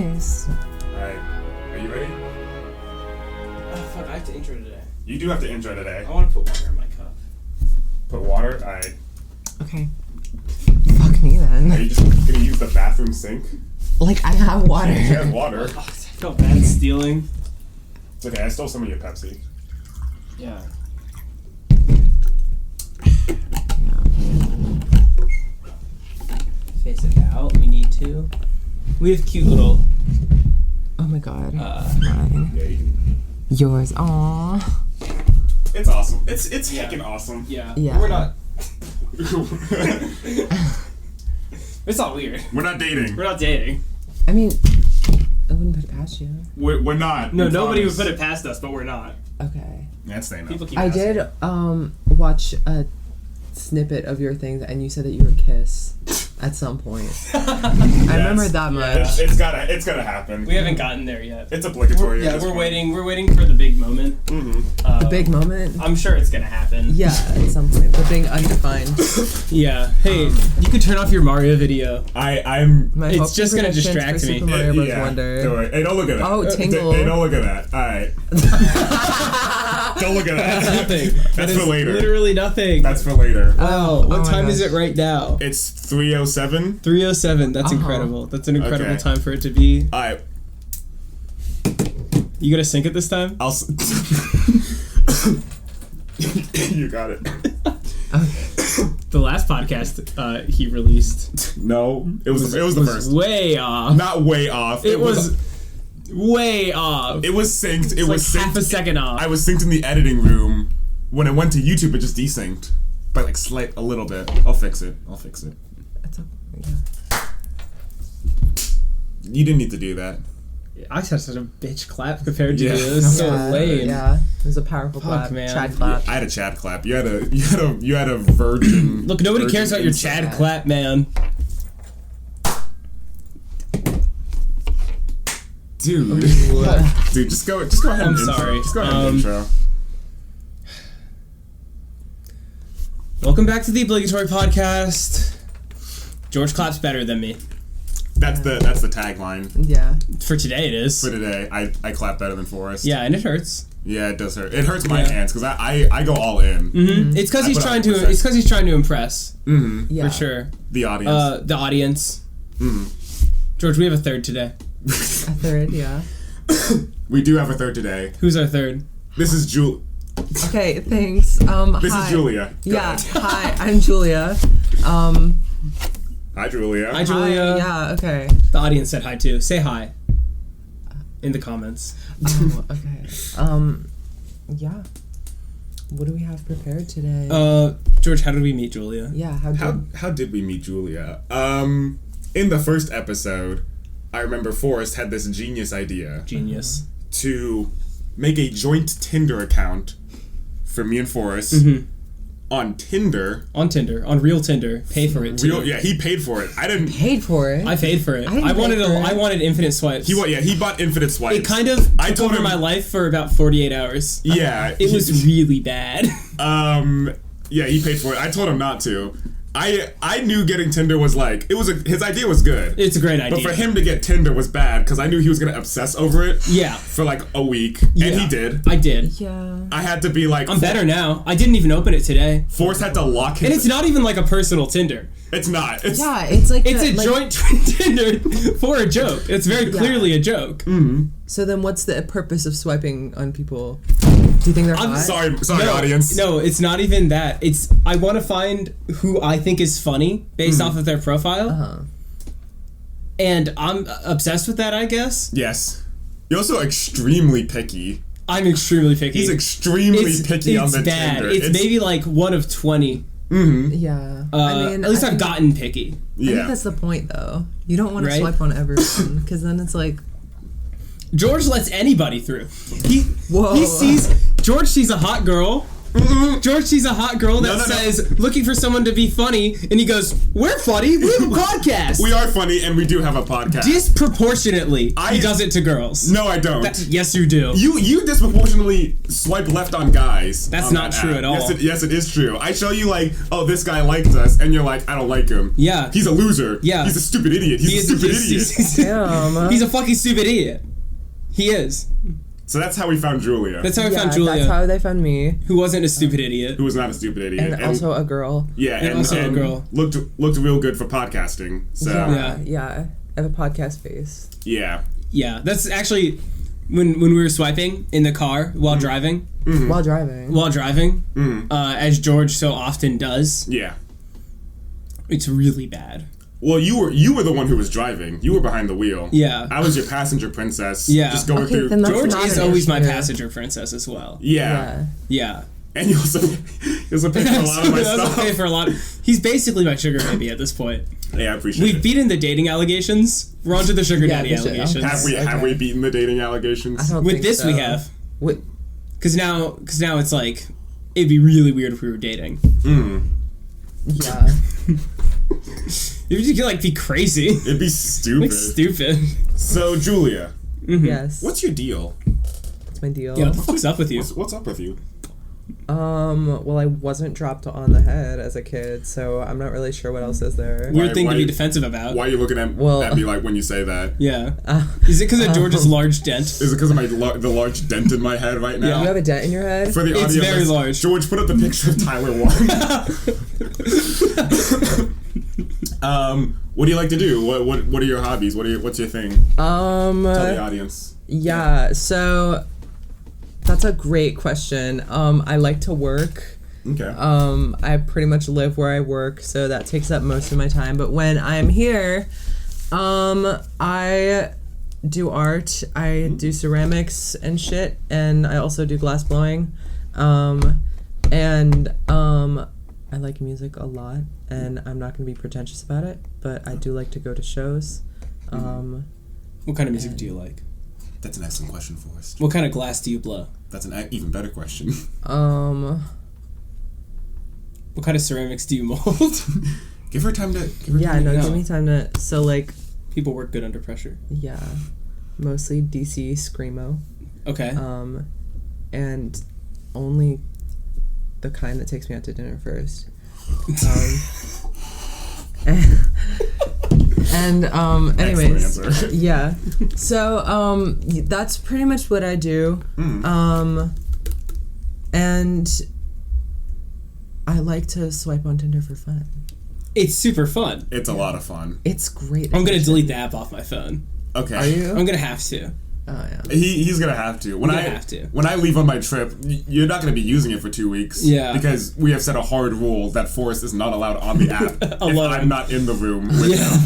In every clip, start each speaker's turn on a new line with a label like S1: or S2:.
S1: Nice.
S2: Alright, are you ready?
S3: Oh fuck, I have to intro today.
S2: You do have to intro today.
S3: I want to put water in my cup.
S2: Put water? Alright.
S1: Okay. Fuck me then.
S2: Are you just gonna use the bathroom sink?
S1: Like, I have water.
S2: She has water.
S3: Oh, I felt bad stealing.
S2: It's okay, I stole some of your Pepsi.
S3: Yeah. Face it out. We need to. We have cute little.
S1: Oh my god.
S2: Yeah,
S1: Mine.
S2: you can.
S1: Yours. Aww.
S2: It's awesome. It's
S3: Yeah.
S2: heckin' awesome.
S3: Yeah.
S1: Yeah.
S3: We're not. It's not weird.
S2: We're not dating.
S3: We're not dating.
S1: I mean, I wouldn't put it past you.
S2: We're not.
S3: No,
S2: we
S3: nobody would
S2: promise.
S3: put it past us, but we're not.
S1: Okay.
S2: That's staying up.
S3: People keep
S1: I
S3: asking.
S1: did watch a snippet of your thing and you said that you were Kiss at some point. I remember that much.
S2: It's gotta happen.
S3: We haven't gotten there yet.
S2: It's obligatory.
S3: Yeah,
S2: at this
S3: we're
S2: point.
S3: waiting. We're waiting for the big moment.
S2: Mm-hmm.
S1: The big moment.
S3: I'm sure it's gonna happen.
S1: Yeah, at some point. The big undefined.
S3: Yeah. Hey, you could turn off your Mario video.
S2: I'm.
S1: My
S3: It's
S1: hopes
S3: just
S1: and
S3: gonna
S1: predictions
S3: distract
S1: for
S3: me.
S1: Super Mario Bros.
S2: Yeah.
S1: Wonder.
S2: Don't worry. Hey, don't look at that.
S1: Oh, Tingle.
S2: Hey, don't look at that. All right. Don't look at that.
S3: Nothing.
S2: That's for later.
S3: Literally nothing.
S2: That's for later.
S3: Oh, what
S1: oh my
S3: time is
S1: gosh.
S3: it right now?
S2: It's 3:07.
S3: 3:07. That's
S1: Uh-huh.
S3: incredible. That's an incredible
S2: Okay.
S3: time for it to be.
S2: All right.
S3: You gonna sync it this time?
S2: You got it.
S3: The last podcast he released
S2: No, it was the first.
S3: way off.
S2: Not way off.
S3: It was way off.
S2: It was synced. It
S3: It's
S2: was
S3: like
S2: synced.
S3: half a second off.
S2: I was synced in the editing room. When it went to YouTube, it just desynced by like a little bit. I'll fix it.
S1: That's okay. Yeah.
S2: You didn't need to do that.
S3: I just had such a bitch clap compared to
S2: Yeah.
S3: you. It was so
S1: Yeah,
S3: lame.
S1: Yeah, it was a powerful clap.
S3: man.
S1: Chad clap.
S2: I had a Chad clap. You had a virgin.
S3: Look, nobody
S2: virgin
S3: cares about your
S2: inside.
S3: Chad clap, man.
S2: Dude, dude, just go ahead.
S3: I'm
S2: and intro.
S3: sorry.
S2: Just go ahead and intro.
S3: Welcome back to the Obligatory Podcast. George claps better than me.
S2: That's the tagline
S1: Yeah.
S3: For today it is.
S2: for today. I clap better than Forrest.
S3: Yeah, and it hurts.
S2: Yeah, it does hurt. It hurts my
S3: Yeah.
S2: hands because I go all in.
S3: Mm-hmm. It's because
S2: I
S3: he's
S2: put
S3: trying
S2: 100%.
S3: to. It's because he's trying to impress.
S2: Mm-hmm.
S1: Yeah.
S3: For sure.
S2: The audience.
S3: The audience.
S2: Mm-hmm.
S3: George, we have a third today.
S1: A third, yeah.
S2: We do have a third today.
S3: Who's our third?
S2: This is
S1: Okay, thanks.
S2: This
S1: Hi.
S2: is Julia. Go
S1: Yeah.
S2: ahead.
S1: Hi, I'm Julia.
S2: Hi, Julia.
S3: Hi, Julia.
S1: Hi, yeah, okay.
S3: The audience said hi too. Say hi. In the comments.
S1: Oh, okay. Yeah. What do we have prepared today?
S3: George, how did we meet Julia?
S1: Yeah,
S2: How did we meet Julia? In the first episode, I remember Forrest had this genius idea
S3: Genius.
S2: to make a joint Tinder account for me and Forrest on Tinder.
S3: On Tinder. On real Tinder. Pay for it too.
S2: Yeah, he paid for it. I didn't.
S1: paid for it.
S3: I paid for it.
S1: I didn't pay for it.
S3: I wanted infinite swipes.
S2: He bought infinite swipes.
S3: It kind of
S2: I
S3: took
S2: told
S3: over
S2: him-
S3: my life for about 48 hours.
S2: Yeah,
S3: It was really bad.
S2: Yeah, he paid for it. I told him not to. I knew getting Tinder was like his idea was good.
S3: It's a great idea.
S2: But for him to get Tinder was bad because I knew he was gonna obsess over it.
S3: Yeah.
S2: For like a week,
S3: Yeah.
S2: and he did.
S3: I did.
S1: Yeah.
S2: I had to be like,
S3: I'm better now. I didn't even open it today.
S2: Forrest had to lock his.
S3: And it's not even like a personal Tinder.
S2: It's not. It's
S1: Yeah, it's like
S3: It's a
S1: like,
S3: joint Tinder for a joke. It's very clearly a joke.
S1: So then what's the purpose of swiping on people? Do you think they're
S3: I'm
S1: hot?
S2: sorry,
S3: No,
S2: audience.
S3: No, it's not even that. It's I want to find who I think is funny based off of their profile.
S1: Uh-huh.
S3: And I'm obsessed with that, I guess.
S2: Yes. You're also extremely picky.
S3: I'm extremely picky.
S2: He's extremely picky on the
S3: bad.
S2: Tinder.
S3: It's maybe like 1 of 20.
S1: Yeah. I mean,
S3: at least
S1: I
S3: I've
S1: think-
S3: gotten picky.
S1: I think
S2: Yeah.
S1: that's the point, though. You don't want to
S3: Right?
S1: swipe on everyone, because then it's like,
S3: George lets anybody through.
S1: Whoa.
S3: George sees a hot girl George sees a hot girl that says, looking for someone to be funny, and he goes, we're funny, we have a podcast.
S2: We are funny, and we do have a podcast.
S3: Disproportionately, he does it to girls.
S2: No, I don't.
S3: Yes, you do.
S2: You disproportionately swipe left on guys.
S3: That's not true at all.
S2: Yes, it is true. I show you like, oh, this guy likes us, and you're like, I don't like him.
S3: Yeah.
S2: He's a loser.
S3: Yeah.
S2: He's a stupid idiot. He's a stupid idiot.
S1: Damn.
S3: He's a fucking stupid idiot. He is.
S2: So that's how we found Julia.
S3: That's how we found Julia.
S1: That's how they found me.
S3: Who wasn't a stupid idiot.
S2: Who was not a stupid idiot.
S1: And also a girl.
S2: Yeah, and
S3: also a girl.
S2: Looked real good for podcasting. So
S1: Yeah. I have a podcast face.
S2: Yeah.
S3: Yeah, that's actually when we were swiping in the car while driving.
S2: Mm-hmm.
S1: While driving.
S3: As George so often does.
S2: Yeah.
S3: It's really bad.
S2: Well, you were the one who was driving. You were behind the wheel.
S3: Yeah.
S2: I was your passenger princess.
S3: Yeah.
S2: Just going through.
S3: George is always my passenger princess as well.
S2: Yeah. And you also pay for a lot of my stuff.
S3: He's basically my sugar baby at this point.
S2: Yeah, I appreciate it.
S3: We've beaten the dating allegations. We're on to the sugar daddy allegations.
S2: Have we beaten the dating allegations?
S1: I don't
S3: With
S1: think
S3: this
S1: so.
S3: we have.
S1: With
S3: Because now it's like, it'd be really weird if we were dating.
S1: Yeah.
S3: You could like be crazy.
S2: It'd be stupid. So, Julia.
S1: Yes.
S2: What's your deal?
S1: What's my deal?
S3: Yeah, what the fuck's up with you?
S2: What's up with you?
S1: Well, I wasn't dropped on the head as a kid, so I'm not really sure what else is there.
S3: Weird thing to be defensive about.
S2: Why are you looking at me like when you say that?
S3: Yeah. Is it because of George's large dent?
S2: Is it because of the large dent in my head right now?
S1: You have a dent in your head?
S2: For the
S3: It's
S2: audio,
S3: very large.
S2: George, put up the picture of Tyler Wong. What do you like to do? What are your hobbies? What's your thing? Tell the audience.
S1: Yeah, so that's a great question. I like to work.
S2: Okay.
S1: I pretty much live where I work, so that takes up most of my time. But when I'm here, I do art. I do ceramics and shit, and I also do glass blowing. I like music a lot, and I'm not going to be pretentious about it, but I do like to go to shows.
S3: What kind of music do you like?
S2: That's an excellent question, Forrest.
S3: What kind of glass do you blow?
S2: That's an even better question.
S3: What kind of ceramics do you mold?
S2: Give her time to...
S1: Give me time to... So, like...
S3: People work good under pressure.
S1: Yeah. Mostly DC Screamo.
S3: Okay.
S1: And only the kind that takes me out to dinner first. Anyways, yeah. So that's pretty much what I do. And I like to swipe on Tinder for fun.
S3: It's super fun.
S2: It's a lot of fun.
S1: It's great.
S3: I'm gonna delete the app off my phone.
S2: Okay.
S1: Are you?
S3: I'm gonna have to.
S1: Oh yeah.
S2: He's gonna have to. When I leave on my trip, you're not gonna be using it for 2 weeks.
S3: Yeah.
S2: Because we have set a hard rule that Forrest is not allowed on the app if I'm not in the room with him.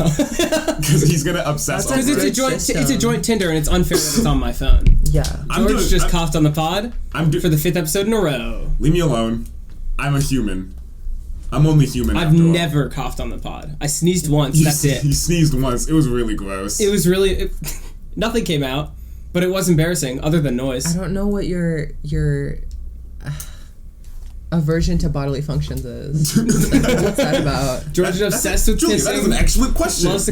S2: Because he's gonna obsess over it.
S3: Because it's a joint Tinder and it's unfair that it's on my phone.
S1: Yeah.
S3: George just coughed on the pod for the 5th episode in a row.
S2: Leave me alone. I'm a human. I'm only human.
S3: I've never coughed on the pod. I sneezed once. That's it.
S2: You sneezed once. It was really gross.
S3: It was really. Nothing came out. But it was embarrassing, other than noise.
S1: I don't know what your aversion to bodily functions is. What's that about?
S3: George is obsessed with
S2: Julie,
S3: kissing.
S2: that is an excellent question.
S3: Loves to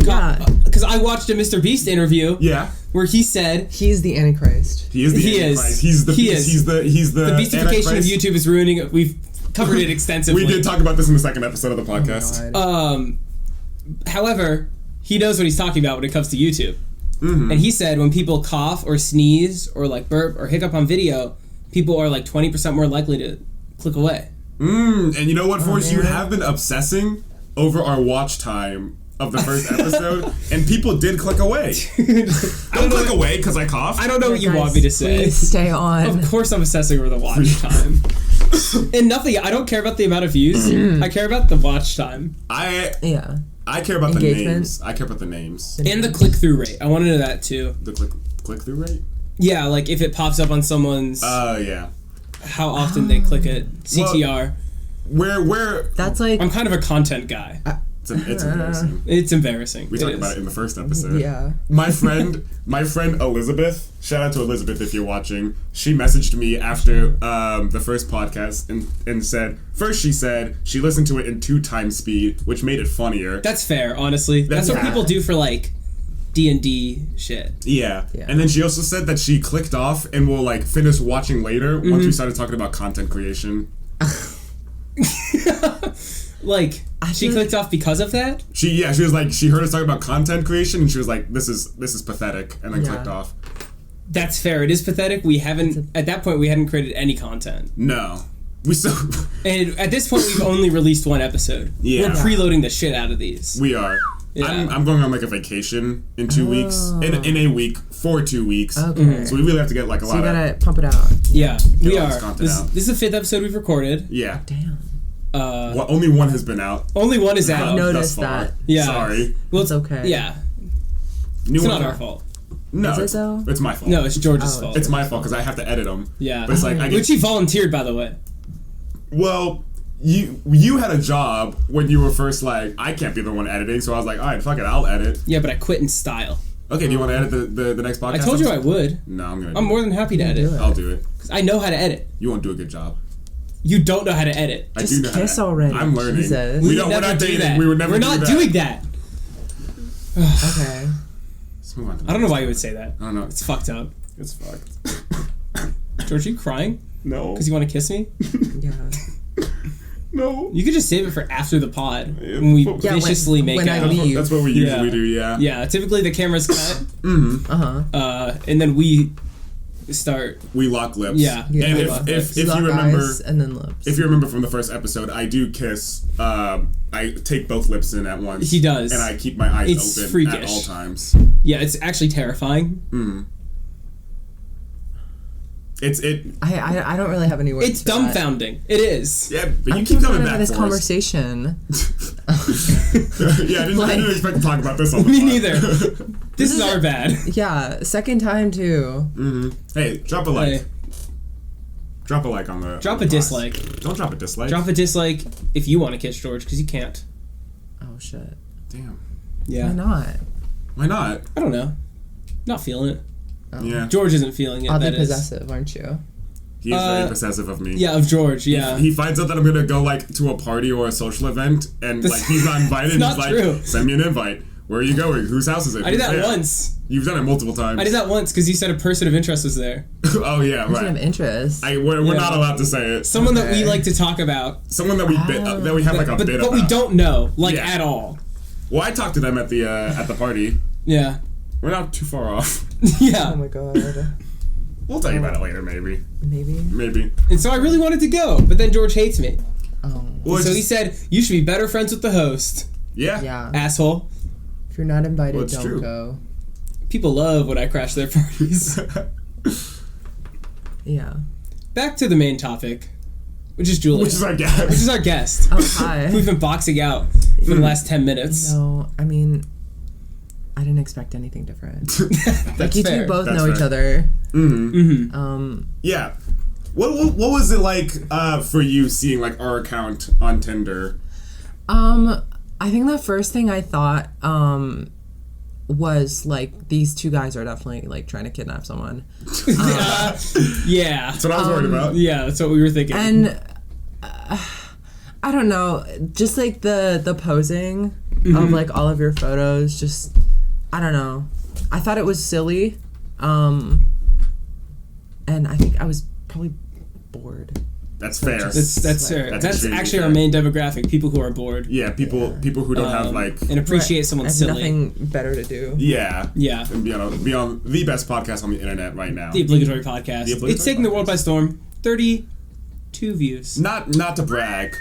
S3: because I watched a Mr. Beast interview.
S2: Yeah.
S3: Where he said
S1: he's the Antichrist.
S2: He is the Antichrist. He's the
S3: beastification
S2: Antichrist.
S3: of YouTube is ruining it. We've covered it extensively.
S2: We did talk about this in the second episode of the podcast.
S3: However, he knows what he's talking about when it comes to YouTube. And he said when people cough or sneeze or like burp or hiccup on video, people are like 20% more likely to click away.
S2: And you know what, Forrest? You have been obsessing over our watch time of the first episode, and people did click away. Don't click away because I coughed.
S3: I don't know what you want me to say.
S1: Please stay on.
S3: Of course I'm obsessing over the watch time. And nothing, I don't care about the amount of views. I care about the watch time.
S2: I care about the names. I care about the names.
S3: And the click-through rate. I want to know that, too.
S2: The click-through rate?
S3: Yeah, like if it pops up on someone's...
S2: yeah.
S3: How often they click it. CTR.
S2: Where...
S1: That's like...
S3: I'm kind of a content guy.
S2: It's embarrassing.
S3: It's embarrassing.
S2: We talked about it in the first episode.
S1: Yeah.
S2: My friend Elizabeth, shout out to Elizabeth if you're watching, she messaged me after the first podcast and said, first she said she listened to it in 2x speed, which made it funnier.
S3: That's fair, honestly. That's what people do for, like, D&D shit.
S2: Yeah. And then she also said that she clicked off and will, like, finish watching later once we started talking about content creation.
S3: Like, she clicked off because of that?
S2: She was like, she heard us talk about content creation and she was like, this is pathetic, and then clicked off.
S3: That's fair. It is pathetic. We haven't, at that point, we hadn't created any content.
S2: No. We still...
S3: And at this point, we've only released one episode.
S2: Yeah.
S3: We're preloading the shit out of these.
S2: We are. Yeah. I'm going on like a vacation in 2 weeks. In a week for 2 weeks.
S1: Okay.
S2: So we really have to get like a lot of...
S1: So you gotta pump it out.
S3: Yeah, we are.
S2: This
S3: is the 5th episode we've recorded.
S2: Yeah.
S1: Damn.
S2: Only one has been out.
S3: Only one is out.
S1: I've noticed that.
S3: Yeah.
S2: Sorry.
S3: Well,
S1: it's okay.
S3: Yeah.
S2: It's
S3: not our fault.
S2: No,
S1: is it though?
S2: It's my fault.
S3: No, it's George's fault.
S2: It's my fault because I have to edit them.
S3: Yeah.
S2: But it's like
S3: which he volunteered, by the way.
S2: Well, you had a job when you were first like, I can't be the one editing, so I was like, all right, fuck it, I'll edit.
S3: Yeah, but I quit in style.
S2: Okay, do you want to edit the next podcast?
S3: I told you I would.
S2: No,
S3: I'm more than happy to edit.
S2: I'll do it.
S3: Because I know how to edit.
S2: You won't do a good job.
S3: You don't know how to edit.
S2: I do know
S1: kiss
S2: how to
S1: already.
S2: I'm learning.
S1: Jesus.
S2: We're not dating. We would never
S3: We're
S2: do
S3: not
S2: that.
S3: doing that.
S1: Okay.
S2: Let's move on to
S3: I don't know why you would say that.
S2: I don't know.
S3: It's fucked up.
S2: It's fucked.
S3: George, are you crying?
S2: No.
S3: Because you want to kiss me?
S1: Yeah.
S2: No.
S3: You could just save it for after the pod when we viciously make
S1: when I
S3: out.
S1: leave.
S2: That's what we usually do, yeah.
S3: Yeah, typically the camera's cut.
S1: Uh-huh.
S3: And then we start.
S2: We lock lips.
S3: Yeah.
S1: Yeah.
S2: And if you remember,
S1: eyes and then lips.
S2: if you remember from the first episode, I do kiss. I take both lips in at once.
S3: He does.
S2: And I keep my eyes
S3: It's
S2: open
S3: freakish.
S2: at all times.
S3: Yeah, it's actually terrifying.
S1: I don't really have any words.
S3: It's
S1: for that.
S3: dumbfounding. It is.
S2: Yeah, but you
S1: I'm
S2: keep coming
S1: out
S2: back
S1: of this
S2: for
S1: conversation.
S2: Yeah, I didn't expect to talk about this on the
S3: Me
S2: pod.
S3: neither. This is our bad.
S1: Yeah, second time too.
S2: Hey, drop a like.
S3: Hey.
S2: Drop a like on the.
S3: Drop
S2: on
S3: a
S2: the
S3: dislike.
S2: pod. Don't drop a dislike.
S3: Drop a dislike if you want to kiss George, because you can't.
S1: Oh shit.
S2: Damn.
S3: Yeah.
S1: Why not?
S2: Why not?
S3: I don't know. Not feeling it.
S1: Oh.
S2: Yeah.
S3: George isn't feeling it.
S1: Oddly
S3: that is.
S1: possessive, aren't you?
S2: He is very possessive of me.
S3: Yeah, of George. Yeah.
S2: He finds out that I'm gonna go like to a party or a social event, and like he's not invited.
S3: Not
S2: He's like,
S3: true.
S2: send me an invite. Where are you going? Whose house is it?
S3: I did
S2: Who's
S3: that
S2: there?
S3: once.
S2: You've done it multiple times.
S3: I did that once because you said a person of interest was there.
S2: Oh yeah,
S1: Person of
S2: right.
S1: interest.
S2: We're not allowed to say it.
S3: Someone that we
S1: Okay.
S3: like to talk about.
S2: Someone that we have like a
S3: but
S2: bit
S3: but
S2: about.
S3: we don't know, like,
S2: Yeah.
S3: at all.
S2: Well, I talked to them at the party.
S3: Yeah.
S2: We're not too far off.
S3: Yeah.
S1: Oh my god.
S2: We'll tell you about it later, maybe.
S1: Maybe.
S3: And so I really wanted to go, but then George hates me.
S1: Oh.
S2: Well,
S3: So
S2: it's
S3: he
S2: just-
S3: said, you should be better friends with the host,
S2: Yeah.
S1: Yeah.
S3: asshole.
S1: If you're not invited,
S2: Well, it's
S1: don't
S2: true.
S1: go.
S3: People love when I crash their parties.
S1: Yeah.
S3: Back to the main topic, which is Julia.
S2: Which is our guest.
S3: Which is our guest.
S1: Oh, hi.
S3: We've been boxing out for the last 10 minutes.
S1: No, I mean, I didn't expect anything different. Like,
S3: That's
S1: you
S3: fair.
S1: two both
S2: That's
S1: know each
S2: fair.
S1: other.
S3: Mm-hmm.
S2: Yeah. What was it like for you seeing like our account on Tinder?
S1: I think the first thing I thought was like, these two guys are definitely like trying to kidnap someone.
S3: Yeah.
S2: That's what I was worried about.
S3: Yeah, that's what we were thinking.
S1: And I don't know, just like the posing of like all of your photos, just, I don't know. I thought it was silly. And I think I was probably bored.
S2: That's fair.
S3: That's fair.
S2: That's
S3: That's
S2: extremely
S3: actually
S2: fair.
S3: our main demographic, people who are bored.
S2: Yeah, people who don't have like
S3: And appreciate
S1: Right.
S3: someone
S1: I have
S3: silly.
S1: nothing better to do.
S2: yeah
S3: Yeah.
S2: and be on the best podcast on the internet right now.
S3: The Obligatory Podcast.
S2: The Obligatory
S3: It's taking the world
S2: Podcast.
S3: by storm. 32 views.
S2: Not to brag,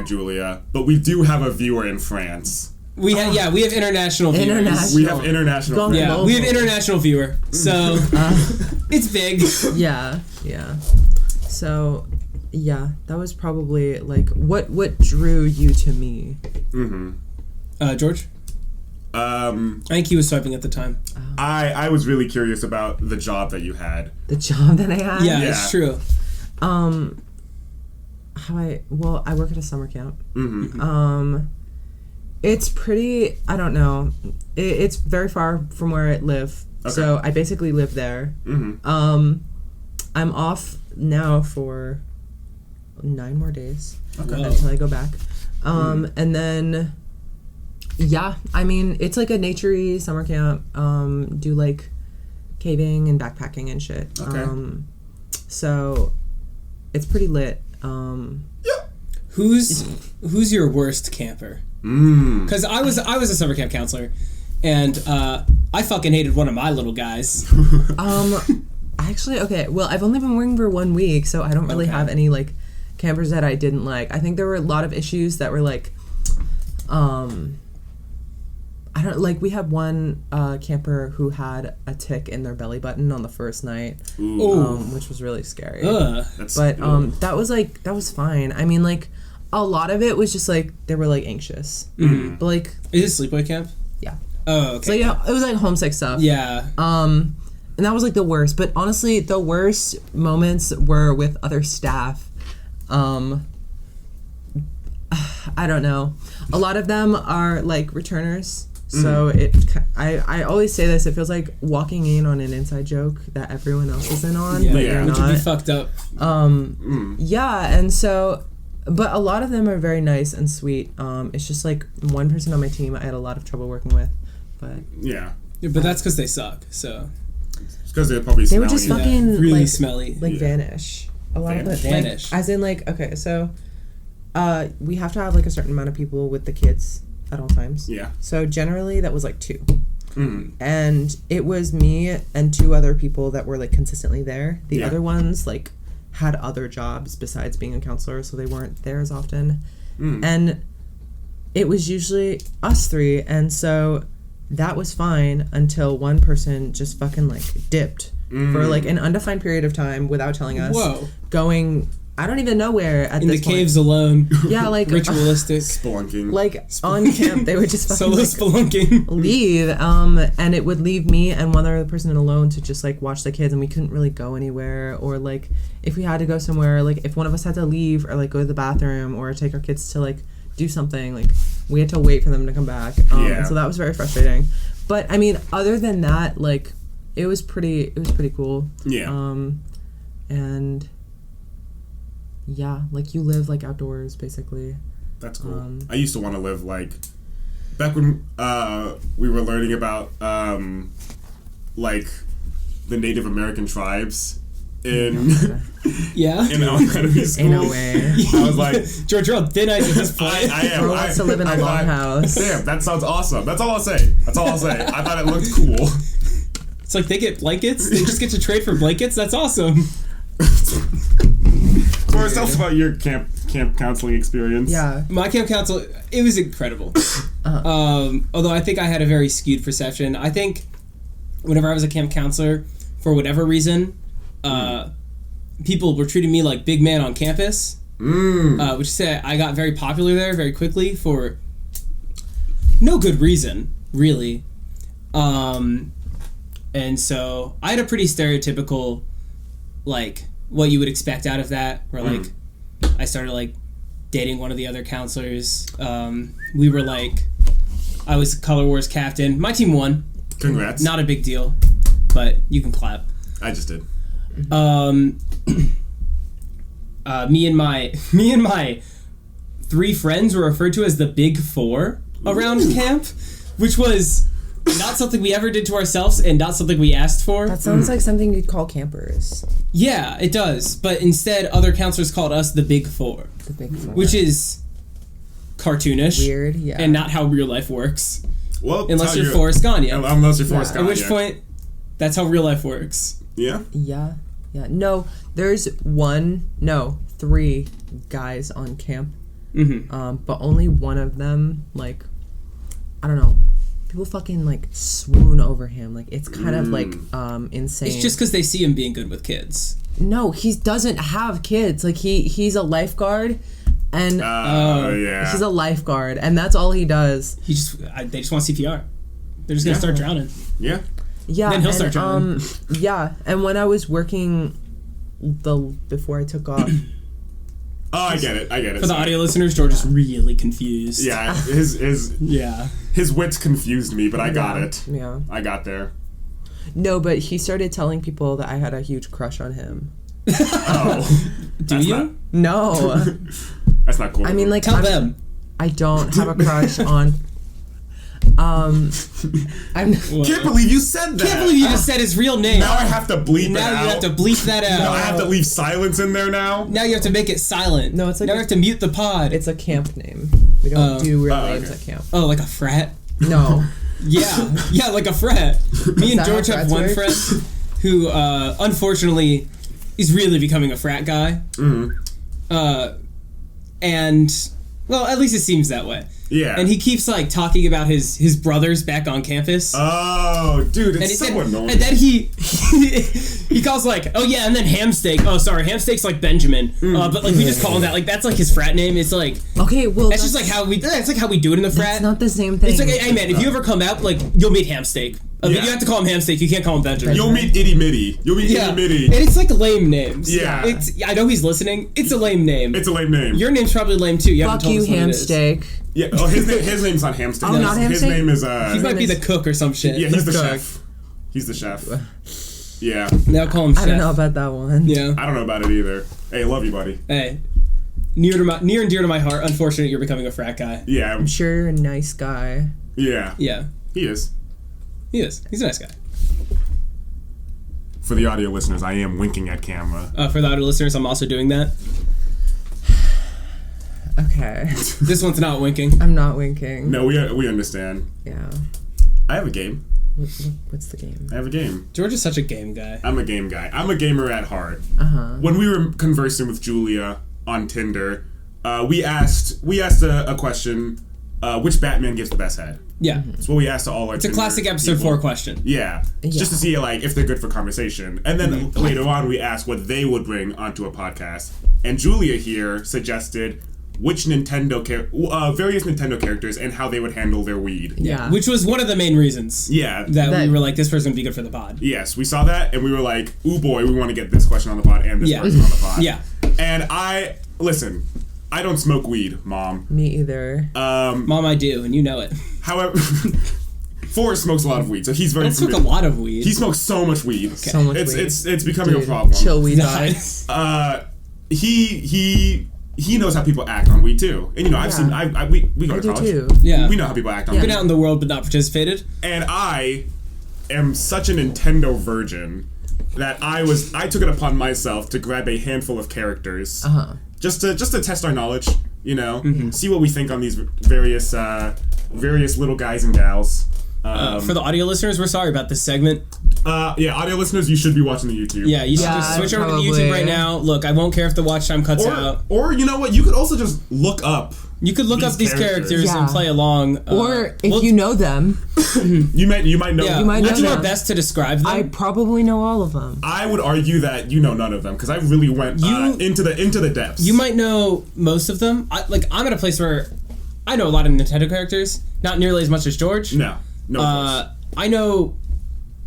S2: Julia, but we do have a viewer in France.
S3: We have we have international viewers.
S1: International.
S2: We have international.
S1: Gone
S2: friends.
S3: Yeah, we have international viewer. So it's big.
S1: Yeah. So, yeah, that was probably like what drew you to me.
S3: George? I think he was swiping at the time.
S2: I was really curious about the job that you had.
S1: The job that I had.
S3: Yeah,
S2: Yeah.
S3: it's true.
S1: I work at a summer camp. It's pretty. I don't know. It's very far from where I live, so I basically live there. I'm off now for 9 more days until I go back, and then I mean it's like a naturey summer camp. Do like caving and backpacking and shit. So it's pretty lit.
S3: Who's your worst camper? Because I was a summer camp counselor, and I fucking hated one of my little guys.
S1: Actually, okay. Well, I've only been working for 1 week, so I don't really have any like campers that I didn't like. I think there were a lot of issues that were like, I don't like. We had one camper who had a tick in their belly button on the first night, which was really scary. That was fine. I mean, like a lot of it was just like they were like anxious, but like
S3: is it sleepaway camp?
S1: Yeah.
S3: Oh, okay.
S1: So yeah, it was like homesick stuff.
S3: Yeah.
S1: And that was like the worst. But honestly, the worst moments were with other staff. I don't know. A lot of them are like returners. So I always say this. It feels like walking in on an inside joke that everyone else is in on, but you're not.
S3: Which would be fucked up.
S1: Yeah, and so, but a lot of them are very nice and sweet. It's just like one person on my team I had a lot of trouble working with, but
S3: but that's because they suck. So
S2: it's because they're probably
S1: they were just fucking
S3: really
S1: like,
S3: smelly,
S1: like vanish. A lot of it
S3: vanish,
S1: like, as in like okay, so we have to have like a certain amount of people with the kids at all times.
S2: Yeah.
S1: So generally that was like 2. And it was me and 2 other people that were like consistently there. The other ones like had other jobs besides being a counselor, so they weren't there as often. And it was usually us 3, and so that was fine until one person just fucking like dipped for like an undefined period of time without telling us. Going I don't even know where at
S3: in
S1: this
S3: the
S1: point.
S3: Caves alone.
S1: Yeah, like
S3: ritualistic
S2: spelunking.
S1: Like on camp, they would just fucking
S3: solo spelunking
S1: leave, and it would leave me and one other person alone to just like watch the kids, and we couldn't really go anywhere, or like if we had to go somewhere, like if one of us had to leave or like go to the bathroom or take our kids to like do something, like we had to wait for them to come back. And so that was very frustrating. But I mean, other than that, like it was pretty cool.
S2: Yeah.
S1: And yeah, like you live like outdoors basically.
S2: That's cool. I used to want to live like back when we were learning about like the Native American tribes in in elementary school.
S1: In a way.
S2: I was like,
S3: George, you're on thin ice at this point.
S2: I am.
S1: Bro wants to live in a longhouse.
S2: Damn, that sounds awesome. That's all I'll say. I thought it looked cool.
S3: It's like they get blankets. They just get to trade for blankets. That's awesome.
S2: Forrest, tell us about your camp counseling experience.
S1: Yeah.
S3: My camp counsel, it was incredible. Although I think I had a very skewed perception. I think whenever I was a camp counselor, for whatever reason, people were treating me like big man on campus, which said I got very popular there very quickly for no good reason, really. And so I had a pretty stereotypical, like, what you would expect out of that, where like I started like dating one of the other counselors. We were like, I was Color Wars captain. My team won.
S2: Congrats.
S3: Not a big deal, but you can clap.
S2: I just did.
S3: Me and my 3 friends were referred to as the Big 4 around camp, which was not something we ever did to ourselves and not something we asked for.
S1: That sounds like something you'd call campers.
S3: Yeah, it does. But instead, other counselors called us the Big 4.
S1: The Big 4.
S3: Which is cartoonish.
S1: Weird, yeah.
S3: And not how real life works.
S2: Well,
S3: unless you're Forrest Gump.
S2: Unless you're Forrest Gump.
S3: At which point, that's how real life works.
S2: Yeah?
S1: Yeah. No, there's 3 guys on camp. But only one of them, like, I don't know. People fucking like swoon over him. Like it's kind of like insane.
S3: It's just because they see him being good with kids.
S1: No, he doesn't have kids. Like he's a lifeguard, and he's a lifeguard, and that's all he does.
S3: They just want CPR. They're just gonna start drowning.
S2: Yeah.
S1: Yeah.
S3: Then he'll start drowning.
S1: Yeah, and when I was working before I took off,
S2: Oh, I get it.
S3: For the audio listeners, George is really confused.
S2: Yeah, his wits confused me, but I got it.
S1: Yeah.
S2: I got there.
S1: No, but he started telling people that I had a huge crush on him.
S2: Oh.
S3: Do you?
S1: No.
S2: That's not cool.
S1: I mean, like,
S3: Tell them.
S1: I don't have a crush on... I'm
S2: Can't believe you said that.
S3: Can't believe you just said his real name.
S2: Now I have to bleep it out.
S3: Now you have to bleep that out.
S2: Now I have to leave silence in there now.
S3: Now you have to make it silent.
S1: No, it's like
S3: now you have to mute the pod.
S1: It's a camp name. We don't do real names at camp.
S3: Oh, like a frat?
S1: No.
S3: Yeah, like a frat. Me and George have one friend who, unfortunately, is really becoming a frat guy.
S2: Mm-hmm.
S3: And, well, at least it seems that way.
S2: Yeah.
S3: And he keeps, like, talking about his brothers back on campus.
S2: Oh, dude, it's so annoying.
S3: And then he calls, like, oh, yeah, and then Hamsteak. Oh, sorry, Hamsteak's like Benjamin. But, like, we just call him that. Like, that's, like, his frat name. It's, like...
S1: Okay, well,
S3: that's just, like, how we... That's, like, how we do it in the frat.
S1: It's not the same thing.
S3: It's like, hey, man, if you ever come out, like, you'll meet Hamsteak. But you have to call him Hamsteak. You can't call him Benjamin.
S2: You'll meet Itty Mitty. Itty Mitty.
S3: And it's, like, lame names.
S2: Yeah.
S3: I know he's listening. It's a lame name.
S2: It's a lame name.
S3: Your name's probably lame, too. You
S1: Fuck you, Hamsteak.
S2: Yeah, oh, his name's not Hamsteak.
S1: Oh, not Hamsteak?
S2: His name is,
S3: He might be the cook or some shit.
S2: Yeah, he's the chef. He's the chef. Yeah.
S3: Now call him chef.
S1: I don't know about that one.
S3: Yeah.
S2: I don't know about it either. Hey, love you, buddy.
S3: Hey. Near and dear to my heart, unfortunately, you're becoming a frat guy.
S2: Yeah.
S1: I'm sure you're a nice guy.
S2: Yeah.
S3: Yeah.
S2: He is.
S3: He's a nice guy.
S2: For the audio listeners, I am winking at camera.
S3: For the audio listeners, I'm also doing that.
S1: Okay.
S3: This one's not winking.
S1: I'm not winking.
S2: No, we understand.
S1: Yeah.
S2: I have a game.
S1: What's the game?
S2: I have a game.
S3: George is such a game guy.
S2: I'm a game guy. I'm a gamer at heart.
S1: Uh-huh.
S2: When we were conversing with Julia on Tinder, we asked a question, which Batman gives the best head?
S3: Yeah.
S2: That's what we asked to all our
S3: It's a
S2: Tinder
S3: classic episode
S2: people.
S3: 4 question.
S2: Yeah. Just to see like if they're good for conversation. And then later on we asked what they would bring onto a podcast. And Julia here suggested which various Nintendo characters and how they would handle their weed.
S1: Yeah.
S3: Which was one of the main reasons.
S2: Yeah.
S3: That we were like, this person would be good for the pod.
S2: Yes, we saw that and we were like, ooh boy, we want to get this question on the pod and this person on the pod.
S3: Yeah.
S2: And I don't smoke weed, Mom.
S1: Me either.
S3: Mom, I do, and you know it.
S2: However, Forrest smokes a lot of weed, so he's very
S3: I smoke a lot of weed.
S2: He smokes so much weed.
S1: Okay. So much weed.
S2: It's becoming a problem.
S1: Chill weed
S3: Nice.
S1: vibes.
S2: He knows how people act on weed too. And I've seen we go to college.
S1: Too.
S3: Yeah.
S2: We know how people act on
S3: Been
S2: weed.
S3: out in the world but not participated.
S2: And I am such a Nintendo virgin that I took it upon myself to grab a handful of characters. Just to test our knowledge, see what we think on these various little guys and gals.
S3: For the audio listeners, we're sorry about this segment.
S2: Audio listeners, you should be watching the YouTube.
S3: Yeah, you should just switch over to the YouTube right now. Look, I won't care if the watch time cuts out.
S2: Or you know what? You could also just look up.
S3: You could look up these characters and play along.
S1: Or if you know them.
S2: you might know.
S3: Yeah,
S1: you might know
S3: we'll do our
S1: them.
S3: best to describe them.
S1: I probably know all of them.
S2: I would argue that you know none of them because I really went into the depths.
S3: You might know most of them. I'm at a place where I know a lot of Nintendo characters, not nearly as much as George.
S2: No.
S3: I know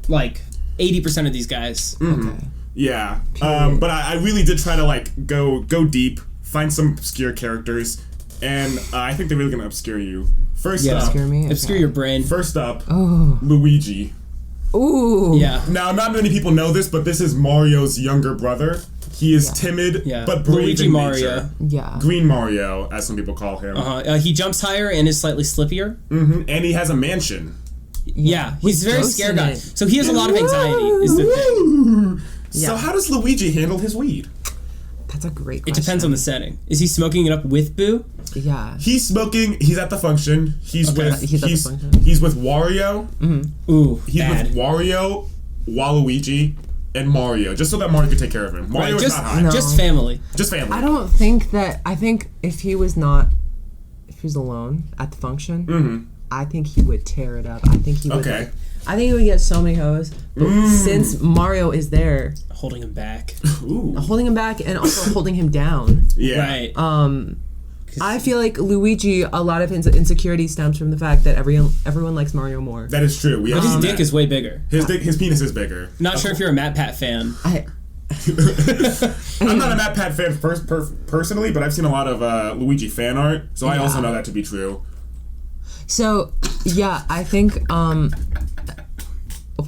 S3: like 80% of these guys.
S2: Mm-hmm.
S1: Okay.
S2: Yeah. But I really did try to like go deep, find some obscure characters, and I think they're really gonna obscure you. First up,
S1: Obscure me?
S3: Obscure your brain.
S2: First up, Luigi.
S1: Ooh.
S3: Yeah.
S2: Now, not many people know this, but this is Mario's younger brother. He is timid, but brave
S3: Luigi
S2: in
S3: Mario.
S2: nature.
S1: Yeah.
S2: Green Mario, as some people call him.
S3: He jumps higher and is slightly slippier.
S2: Mm-hmm. And he has a mansion.
S3: Yeah, he's a very
S1: ghosts
S3: scared
S1: in
S3: guy.
S1: it.
S3: So he has a lot of anxiety, is the thing.
S2: So how does Luigi handle his weed?
S1: That's a great
S3: It
S1: question.
S3: depends on the setting. Is he smoking it up with Boo?
S1: Yeah.
S2: He's smoking. He's at the function. He's with Wario.
S1: Mm-hmm.
S3: Ooh,
S2: He's
S3: bad.
S2: with Wario, Waluigi, and Mario, just so that Mario can take care of him. Mario is not high.
S3: Just family.
S2: Just family.
S1: I think if he was alone at the function, I think he would tear it up. I think he would.
S2: Okay.
S1: I think he would get so many hoes. But since Mario is there,
S3: Holding him back.
S2: Ooh.
S1: holding him back and also holding him down.
S2: Yeah.
S3: Right.
S1: I feel like Luigi, a lot of his insecurity stems from the fact that everyone likes Mario more.
S2: That is true.
S3: But his dick is way bigger.
S2: His penis is bigger.
S3: Not sure if you're a Matt Pat fan.
S2: I'm not a MatPat fan personally, but I've seen a lot of Luigi fan art, so I also know that to be true.
S1: So, yeah, I think,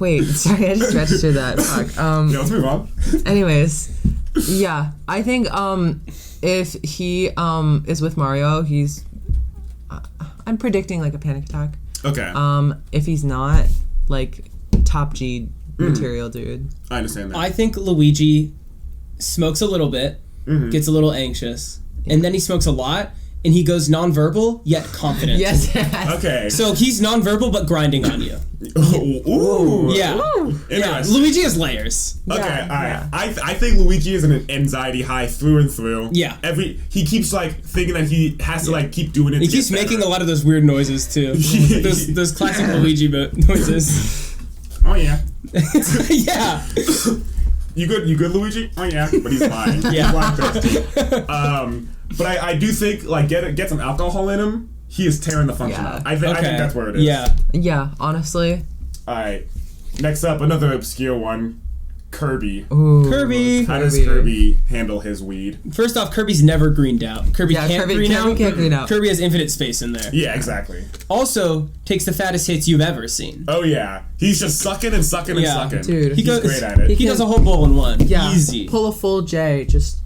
S1: wait, sorry, I just registered that. Fuck.
S2: Yeah, let's move on.
S1: Anyways, yeah, I think, if he, is with Mario, he's, I'm predicting, like, a panic attack.
S2: Okay.
S1: If he's not, like, top G material, dude.
S2: I understand that.
S3: I think Luigi smokes a little bit, gets a little anxious, and then he smokes a lot, and he goes nonverbal yet confident.
S1: Yes.
S2: Okay.
S3: So he's nonverbal but grinding on you.
S2: Ooh.
S3: Yeah.
S2: Ooh.
S3: Yeah. Luigi has layers.
S2: Okay,
S1: Yeah,
S2: alright. I think Luigi is an anxiety high through and through.
S3: Yeah.
S2: He keeps like thinking that he has to like keep doing it.
S3: He keeps making a lot of those weird noises too. those classic Luigi noises.
S2: Oh yeah.
S3: Yeah.
S2: You good, Luigi? Oh yeah. But he's lying.
S3: Yeah.
S2: He's lying thirsty. But I do think like get some alcohol in him. He is tearing the function up. I think that's where it is.
S3: Yeah.
S1: Yeah, honestly.
S2: Alright. Next up, another obscure one. Kirby.
S1: Ooh,
S3: Kirby.
S2: How does Kirby handle his weed?
S3: First off, Kirby's never greened out. Kirby can't green out. Kirby has infinite space in there.
S2: Yeah, exactly.
S3: Also, takes the fattest hits you've ever seen.
S2: Oh yeah. He's just sucking and sucking and sucking.
S1: Dude.
S2: He's great at it.
S3: He does a whole bowl in one.
S1: Yeah.
S3: Easy.
S1: Pull a full J, just...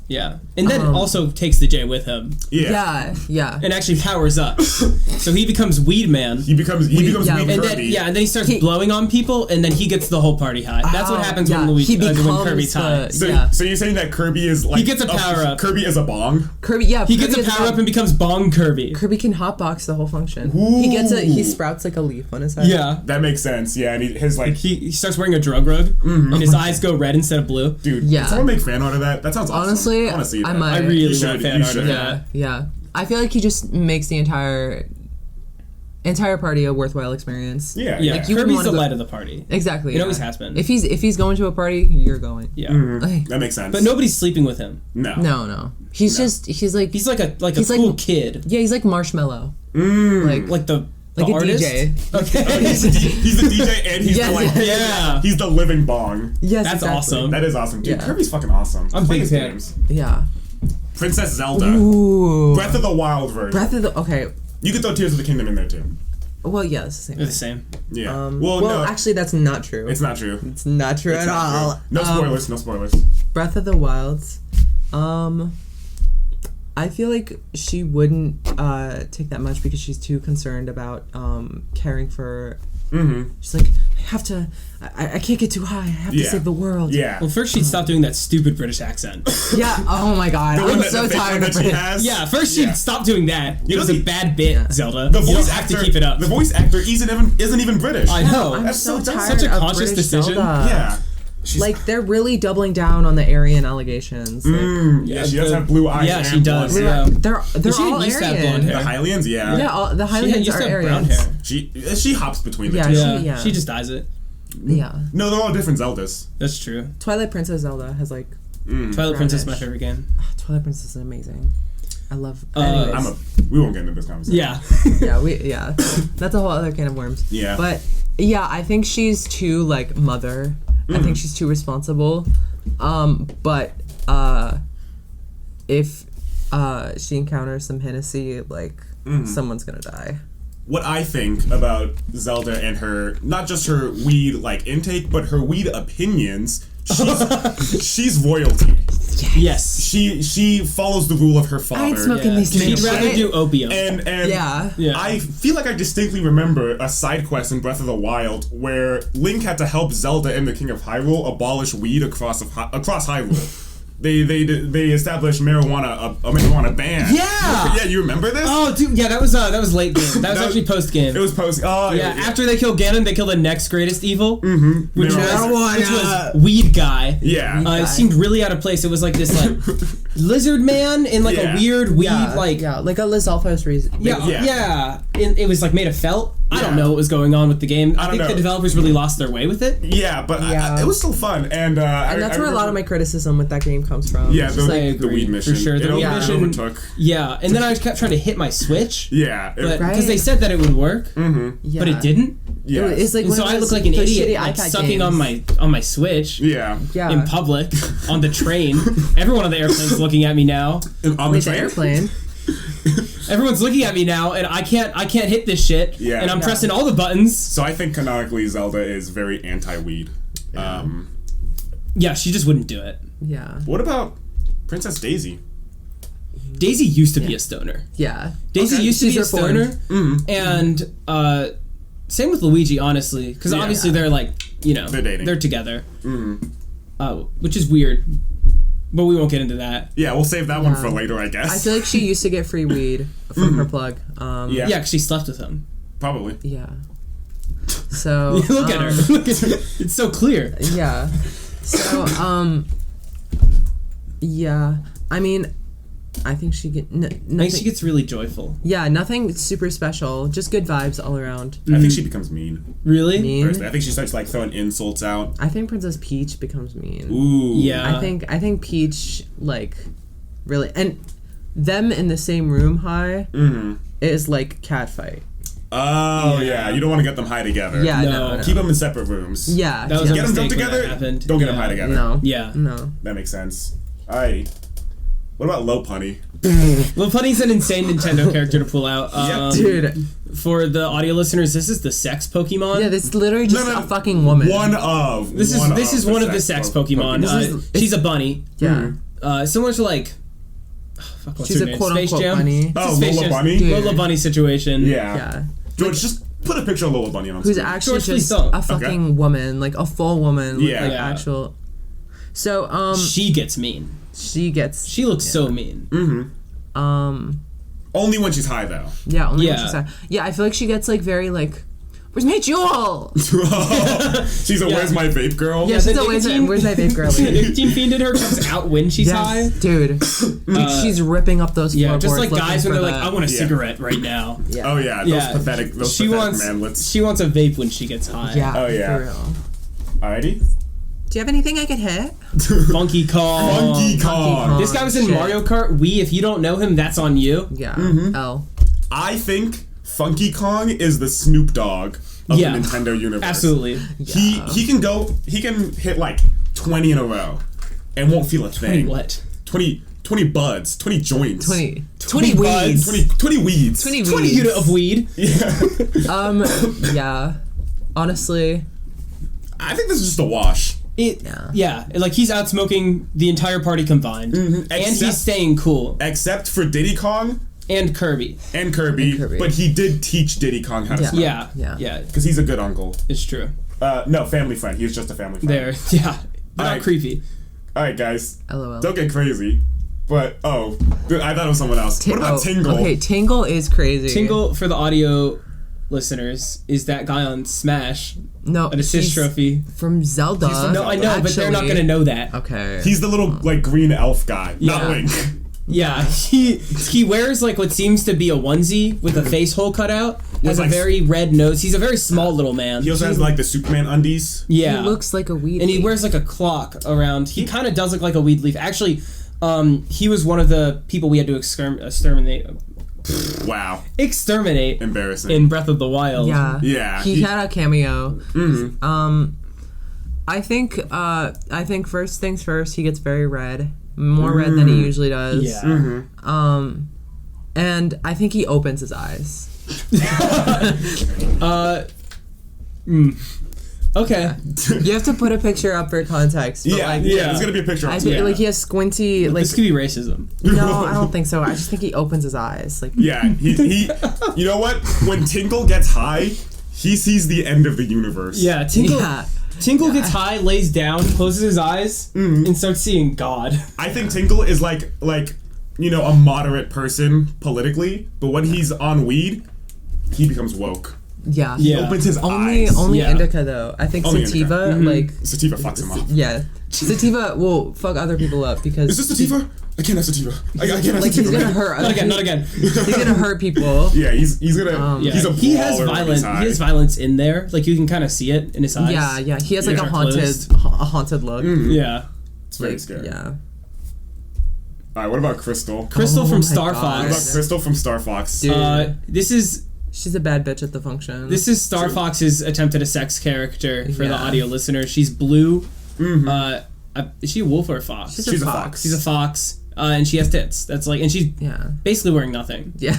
S3: Yeah. And then also takes the J with him.
S2: Yeah.
S1: Yeah.
S3: And actually powers up. So he becomes Weed Man.
S2: He becomes weed
S1: yeah.
S2: Kirby.
S3: And then, and then he starts blowing on people, and then he gets the whole party high. That's what happens when Kirby's high.
S2: So you're saying that Kirby is like...
S3: He gets a power-up.
S2: Kirby is a bong?
S1: Kirby, yeah.
S3: He gets a power-up and becomes Bong Kirby.
S1: Kirby can hotbox the whole function.
S2: Ooh.
S1: He sprouts like a leaf on his head.
S3: Yeah.
S2: That makes sense, yeah. And his like...
S3: He starts wearing a drug rug, and his eyes go red instead of blue.
S2: Dude,
S1: Yeah.
S2: can someone make fan art of that? That sounds awesome.
S1: Honestly,
S2: I want to see that.
S1: I might.
S3: I really
S2: You
S3: want
S2: should,
S3: fan
S2: you
S3: art of
S2: should.
S3: that.
S1: Yeah. I feel like he just makes the entire party a worthwhile experience.
S2: Yeah.
S3: Yeah,
S1: Like, you
S3: Kirby's
S1: wanna
S3: the
S1: go-
S3: light of the party.
S1: Exactly.
S3: It always has been.
S1: If he's going to a party, you're going.
S3: Yeah.
S2: That makes sense.
S3: But nobody's sleeping with him.
S2: No.
S1: No. He's like
S3: He's like a cool kid.
S1: yeah, he's like Marshmallow. Like
S3: The
S1: a
S3: artist?
S1: DJ.
S3: Okay.
S2: He's the DJ and he's
S3: Yeah.
S2: he's the living bong.
S1: Yes,
S3: That's
S1: exactly.
S3: awesome.
S2: That is awesome, dude.
S1: Yeah.
S2: Kirby's fucking awesome.
S3: I'm
S2: Play
S3: big
S2: his
S3: fan.
S2: games.
S1: Yeah.
S2: Princess Zelda.
S1: Ooh.
S2: Breath of the Wild version.
S1: Okay.
S2: You can throw Tears of the Kingdom in there too.
S1: Well, yeah, it's the same.
S3: They're the same.
S2: Yeah.
S1: Well,
S2: no,
S1: actually, that's not true.
S2: it's not true.
S1: It's not true
S2: It's
S1: at
S2: not
S1: all.
S2: true. No spoilers. No spoilers.
S1: Breath of the Wilds. I feel like she wouldn't take that much because she's too concerned about caring for. She's like, I can't get too high. I have to save the world.
S2: Yeah.
S3: Well, first she'd stop doing that stupid British accent.
S1: Yeah. Oh my God. I'm so tired of it.
S3: Yeah, first she'd stop doing that. It was a bad bit, Zelda.
S2: The
S3: You
S2: voice
S3: don't have
S2: actor,
S3: to keep it up.
S2: The voice actor isn't even British.
S3: I know.
S1: I'm
S2: That's
S1: so
S2: so dumb.
S1: tired
S3: Such a
S1: of
S3: conscious
S1: British
S3: decision.
S1: Zelda.
S2: Yeah.
S1: Like, they're really doubling down on the Aryan allegations. Like,
S2: Yeah, she does have blue eyes.
S3: Yeah,
S2: and
S3: she does.
S2: blonde hair.
S3: Yeah.
S1: they're
S3: She
S1: all
S3: used to have
S1: Aryan.
S3: blonde hair.
S2: The Hylians, yeah.
S1: Yeah, the
S3: She
S1: Hylians
S3: used
S1: are
S3: to have brown
S1: Aryans.
S3: hair.
S2: She hops between the
S1: Yeah,
S2: two.
S3: Yeah.
S1: She-
S3: She just dyes it.
S1: Yeah.
S2: No, they're all different Zeldas.
S3: That's true.
S1: Twilight Princess Zelda has like
S3: Twilight Princess is my
S1: Brownish.
S3: favorite game.
S1: Twilight Princess is amazing. I love. Anyways.
S2: We won't get into this conversation.
S3: Yeah.
S1: That's a whole other can of worms.
S2: Yeah.
S1: But yeah, I think she's too like mother. I think she's too responsible. But if she encounters some Hennessy, like someone's gonna die.
S2: What I think about Zelda and her, not just her weed like intake, but her weed opinions. She's royalty.
S3: Yes.
S2: She follows the rule of her father.
S1: I ain't smoking these
S3: She'd
S1: things.
S3: rather do opium.
S2: And
S1: Yeah.
S2: I feel like I distinctly remember a side quest in Breath of the Wild where Link had to help Zelda and the King of Hyrule abolish weed across Hyrule. They established a marijuana ban.
S3: Yeah!
S2: Yeah, you remember this?
S3: Oh, dude, yeah, that was late game. That was actually post game.
S2: It was post. Oh,
S3: Yeah, after they kill Ganon, they kill the next greatest evil, which
S2: Marijuana.
S3: was Weed Guy.
S2: Yeah.
S3: It seemed really out of place. It was like this like lizard man in like a weird weed like
S1: like a Lizalfos reason.
S3: yeah. It was like made of felt. I don't
S2: Yeah.
S3: know what was going on with the game. I think
S2: know.
S3: the developers really lost their way with it.
S2: Yeah, but it was still fun, and
S1: that's where a lot of my criticism with that game comes from.
S2: Yeah,
S1: It's
S2: the,
S1: just
S3: I
S1: like,
S3: agree,
S2: weed mission.
S3: for sure. The weed mission
S2: overtook.
S3: Yeah, and then I kept trying to hit my Switch.
S2: Yeah,
S3: But
S1: Right.
S3: because they said that it would work,
S1: yeah.
S3: but it didn't.
S2: Yeah.
S1: It's like
S3: So I look like an idiot, like sucking on my Switch.
S2: Yeah.
S3: In public, on the train. Everyone on the airplane's looking at me now.
S2: On the train?
S1: Airplane.
S3: Everyone's looking at me now, and I can't hit this shit.
S2: Yeah.
S3: And I'm pressing all the buttons.
S2: So I think canonically Zelda is very anti-weed.
S3: Yeah, she just wouldn't do it.
S1: Yeah.
S2: What about Princess Daisy?
S3: Daisy used to be a stoner.
S1: Yeah.
S3: Daisy used to be a stoner.
S2: Mm-hmm.
S3: And same with Luigi, honestly. Because obviously they're like,
S2: they're dating.
S3: They're together.
S2: Mm-hmm.
S3: Which is weird. But we won't get into that.
S2: Yeah, we'll save that one for later, I guess.
S1: I feel like she used to get free weed from her plug.
S3: Yeah, because she slept with him.
S2: Probably.
S1: Yeah. So
S3: look at her. Look at her. It's so clear.
S1: Yeah. So yeah. I mean, I think she get.
S3: I think she gets really joyful.
S1: Yeah, nothing super special. Just good vibes all around.
S2: I think she becomes mean.
S3: Really?
S1: Mean?
S2: Personally. I think she starts like throwing insults out.
S1: I think Princess Peach becomes mean.
S2: Ooh.
S3: Yeah.
S1: I think Peach like really, and them in the same room high is like cat fight.
S2: Oh yeah, you don't want to get them high together.
S1: Yeah,
S3: No.
S1: no.
S2: Keep them in separate rooms.
S1: Yeah,
S3: That was
S2: Get them drunk
S3: mistake when that
S2: together.
S3: happened.
S2: Don't get them high together.
S1: no,
S3: Yeah.
S1: no.
S2: That makes sense. Alrighty. What about Lopunny?
S3: Lopunny's an insane Nintendo character to pull out.
S1: Dude.
S3: For the audio listeners, this is the sex Pokemon.
S1: Yeah, it's literally just
S2: No.
S1: a fucking woman.
S3: This is one of the sex Pokemon. She's a bunny.
S1: Yeah.
S3: Similar to like. Fuck, what's
S1: She's
S3: her
S1: a
S3: name?
S1: quote
S3: Space
S1: unquote
S3: Jam.
S1: bunny.
S2: Oh,
S3: Space
S2: Lola
S3: Jam.
S2: Bunny?
S1: Dude.
S3: Lola Bunny situation.
S2: Yeah.
S1: Yeah.
S2: George, just put a picture of Lola Bunny on
S1: Who's
S2: screen.
S1: actually
S3: George, please
S1: just
S3: don't.
S1: a fucking woman, like a full woman.
S2: Yeah.
S1: With, like,
S3: Yeah.
S1: actual. So
S3: She gets mean.
S1: she
S3: looks so mean.
S2: Only when she's high though.
S1: Yeah, only when
S3: Yeah.
S1: she's sad. Yeah, I feel like she gets like very like, where's my jewel?
S2: She's a where's my vape girl?
S1: Yeah,
S3: the
S1: she's always
S3: nicotine-
S1: where's my vape girl?
S3: The nicotine fiend in her comes out when she's high.
S1: Yes, dude. She's ripping up those
S3: Yeah,
S1: floorboards.
S3: just like guys when they're
S1: looking
S3: like,
S1: for
S3: I want a
S2: Yeah.
S3: cigarette right now.
S1: Yeah.
S2: Oh yeah,
S3: Yeah.
S2: those pathetic manlets.
S3: She wants a vape when she gets high.
S1: Yeah.
S2: Oh, yeah.
S1: For real.
S2: Alrighty.
S1: Do you have anything I could hit?
S3: Funky Kong.
S2: Funky Kong.
S3: This guy was in
S1: Shit.
S3: Mario Kart Wii. If you don't know him, that's on you.
S1: Yeah. L.
S2: I think Funky Kong is the Snoop Dogg of
S3: Yeah.
S2: the Nintendo universe.
S3: Absolutely.
S2: He can hit like 20 in a row and won't feel a thing.
S3: What?
S2: 20 buds, 20 joints.
S1: 20
S3: buds.
S1: weeds.
S2: 20 weeds.
S1: 20
S3: 20
S1: weeds.
S3: unit of weed.
S2: Yeah.
S1: Yeah. Honestly.
S2: I think this is just a wash.
S3: Yeah. Like he's out smoking the entire party combined. And
S2: Except-
S3: he's staying cool.
S2: Except for Diddy Kong
S3: And Kirby.
S2: and Kirby, but he did teach Diddy Kong how to smoke.
S3: Yeah.
S2: Because he's a good uncle.
S3: It's true.
S2: No, family friend. He was just a family friend.
S3: There. Yeah. Not
S2: Alright.
S3: creepy.
S2: Alright, guys.
S1: LOL.
S2: Don't get crazy. But, I thought it was someone else. What about Tingle?
S1: Okay, Tingle is crazy.
S3: Tingle, for the audio listeners, is that guy on Smash.
S1: No,
S3: An assist
S1: she's
S3: trophy.
S1: from Zelda.
S2: He's from
S3: No, I know, but they're not
S1: actually.
S3: going to know that.
S1: Okay.
S2: He's the little, like, green elf guy. Not
S3: Yeah.
S2: Link.
S3: Yeah, he wears like what seems to be a onesie with a face hole cut out. Has
S2: like
S3: a very red nose. He's a very small little man.
S2: He also has, like, the Superman undies.
S3: Yeah,
S1: He looks like a weed.
S3: and he
S1: leaf.
S3: wears like a clock around. He kind of does look like a weed leaf. Actually, he was one of the people we had to exterminate
S2: Wow. Embarrassing.
S3: in Breath of the Wild.
S1: Yeah.
S2: Yeah,
S1: He
S2: he-
S1: had a cameo. I think first things first, he gets very red. More red than he usually does.
S3: Yeah.
S1: And I think he opens his eyes.
S3: Okay.
S1: You have to put a picture up for context. But
S2: yeah,
S1: like,
S2: there's gonna be a picture
S1: I
S2: of
S1: think
S2: him.
S1: like he has squinty like
S3: This could be racism.
S1: no, I don't think so. I just think he opens his eyes. Like
S2: Yeah, he you know what? When Tingle gets high, he sees the end of the universe.
S3: Yeah, Tingle.
S1: yeah.
S3: Tingle gets high, lays down, closes his eyes, and starts seeing God.
S2: I think Tingle is like a moderate person politically, but when he's on weed, he becomes woke.
S1: Yeah.
S3: Yeah.
S2: Opens his
S1: Only
S2: eyes.
S1: only
S3: Yeah.
S1: indica though. I think
S2: Only
S1: sativa
S2: indica.
S1: like
S2: Sativa fucks him up.
S1: yeah. Sativa will fuck other people up because
S2: Is this sativa? I can't have sativa. I can't have
S1: like he's
S2: sativa.
S1: gonna hurt
S3: Not again. Not again.
S1: he's gonna hurt people.
S2: Yeah, he's gonna.
S3: Yeah,
S2: He's a
S3: he has
S2: brawler when he's
S3: violence.
S2: high.
S3: He has violence in there. Like you can kind of see it in his eyes.
S1: Yeah, yeah. He has like
S3: Ears
S1: a
S3: are
S1: haunted
S3: closed.
S1: a haunted look.
S3: Yeah.
S2: It's very
S1: Like,
S2: scary.
S1: yeah.
S2: All right, what about Crystal?
S3: Crystal
S1: Oh
S3: from
S1: my
S3: Star
S1: God.
S2: What about
S3: Fox.
S2: Crystal from Star Fox?
S1: Dude.
S3: This is
S1: She's a bad bitch at the function.
S3: This is Star Fox's attempt at a sex character for the audio listeners. She's blue. Is she a wolf or a fox?
S1: She's a fox.
S3: She's a fox. And she has tits. That's like, and she's basically wearing nothing.
S1: Yeah,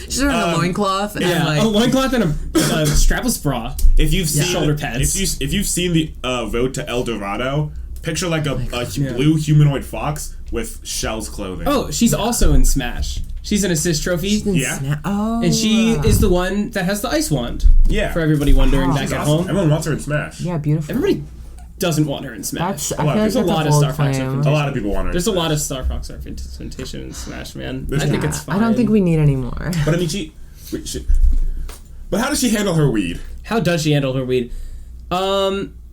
S1: she's wearing a loincloth. And
S3: a loincloth and a strapless bra.
S2: If you've seen
S3: shoulder pads.
S2: If you've seen the Road to El Dorado, picture like a blue humanoid fox with Shell's clothing.
S3: Oh, she's also in Smash. She's an assist trophy. And she is the one that has the ice wand.
S2: Yeah.
S3: For everybody wondering back at home.
S2: Everyone wants her in Smash.
S1: Yeah, beautiful.
S3: Everybody doesn't want her in Smash.
S2: There's
S3: a lot of Star Fox representation.
S2: A lot of people want her.
S3: There's a lot of Star Fox representation in Smash, man. I think it's fine.
S1: I don't think we need any more.
S2: But I mean, but how does she handle her weed?
S3: How does she handle her weed?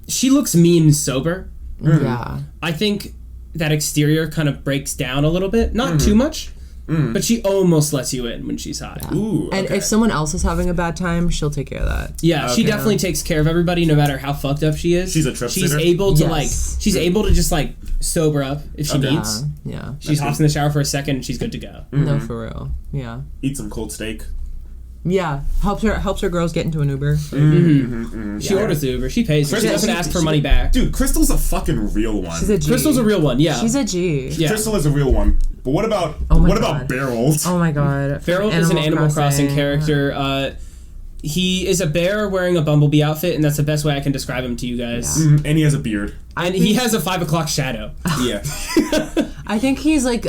S3: She looks mean sober.
S1: Yeah.
S3: I think that exterior kind of breaks down a little bit. Not too much. But she almost lets you in when she's high.
S1: Yeah. Ooh, okay. And if someone else is having a bad time, she'll take care of that.
S3: Yeah, she definitely takes care of everybody, no matter how fucked up she is.
S2: She's a trip
S3: She's
S2: sitter.
S3: able to she's able to just like sober up if she needs.
S1: Yeah.
S3: She hops in the shower for a second and she's good to go.
S1: No, for real. Yeah.
S2: Eat some cold steak.
S1: Yeah, helps her girls get into an Uber.
S3: She orders the Uber. She pays. She doesn't ask for money back.
S2: Dude, Krystal's a fucking real one.
S1: She's a G.
S3: Crystal's a real one. Yeah,
S1: she's a G.
S3: Yeah.
S2: Crystal is a real one. But what about about Barold?
S1: Oh my god,
S3: Barold is an Animal Crossing character. He is a bear wearing a Bumblebee outfit, and that's the best way I can describe him to you guys.
S2: Yeah. And he has a beard.
S3: And he has a 5 o'clock shadow.
S2: Yeah.
S1: I think he's like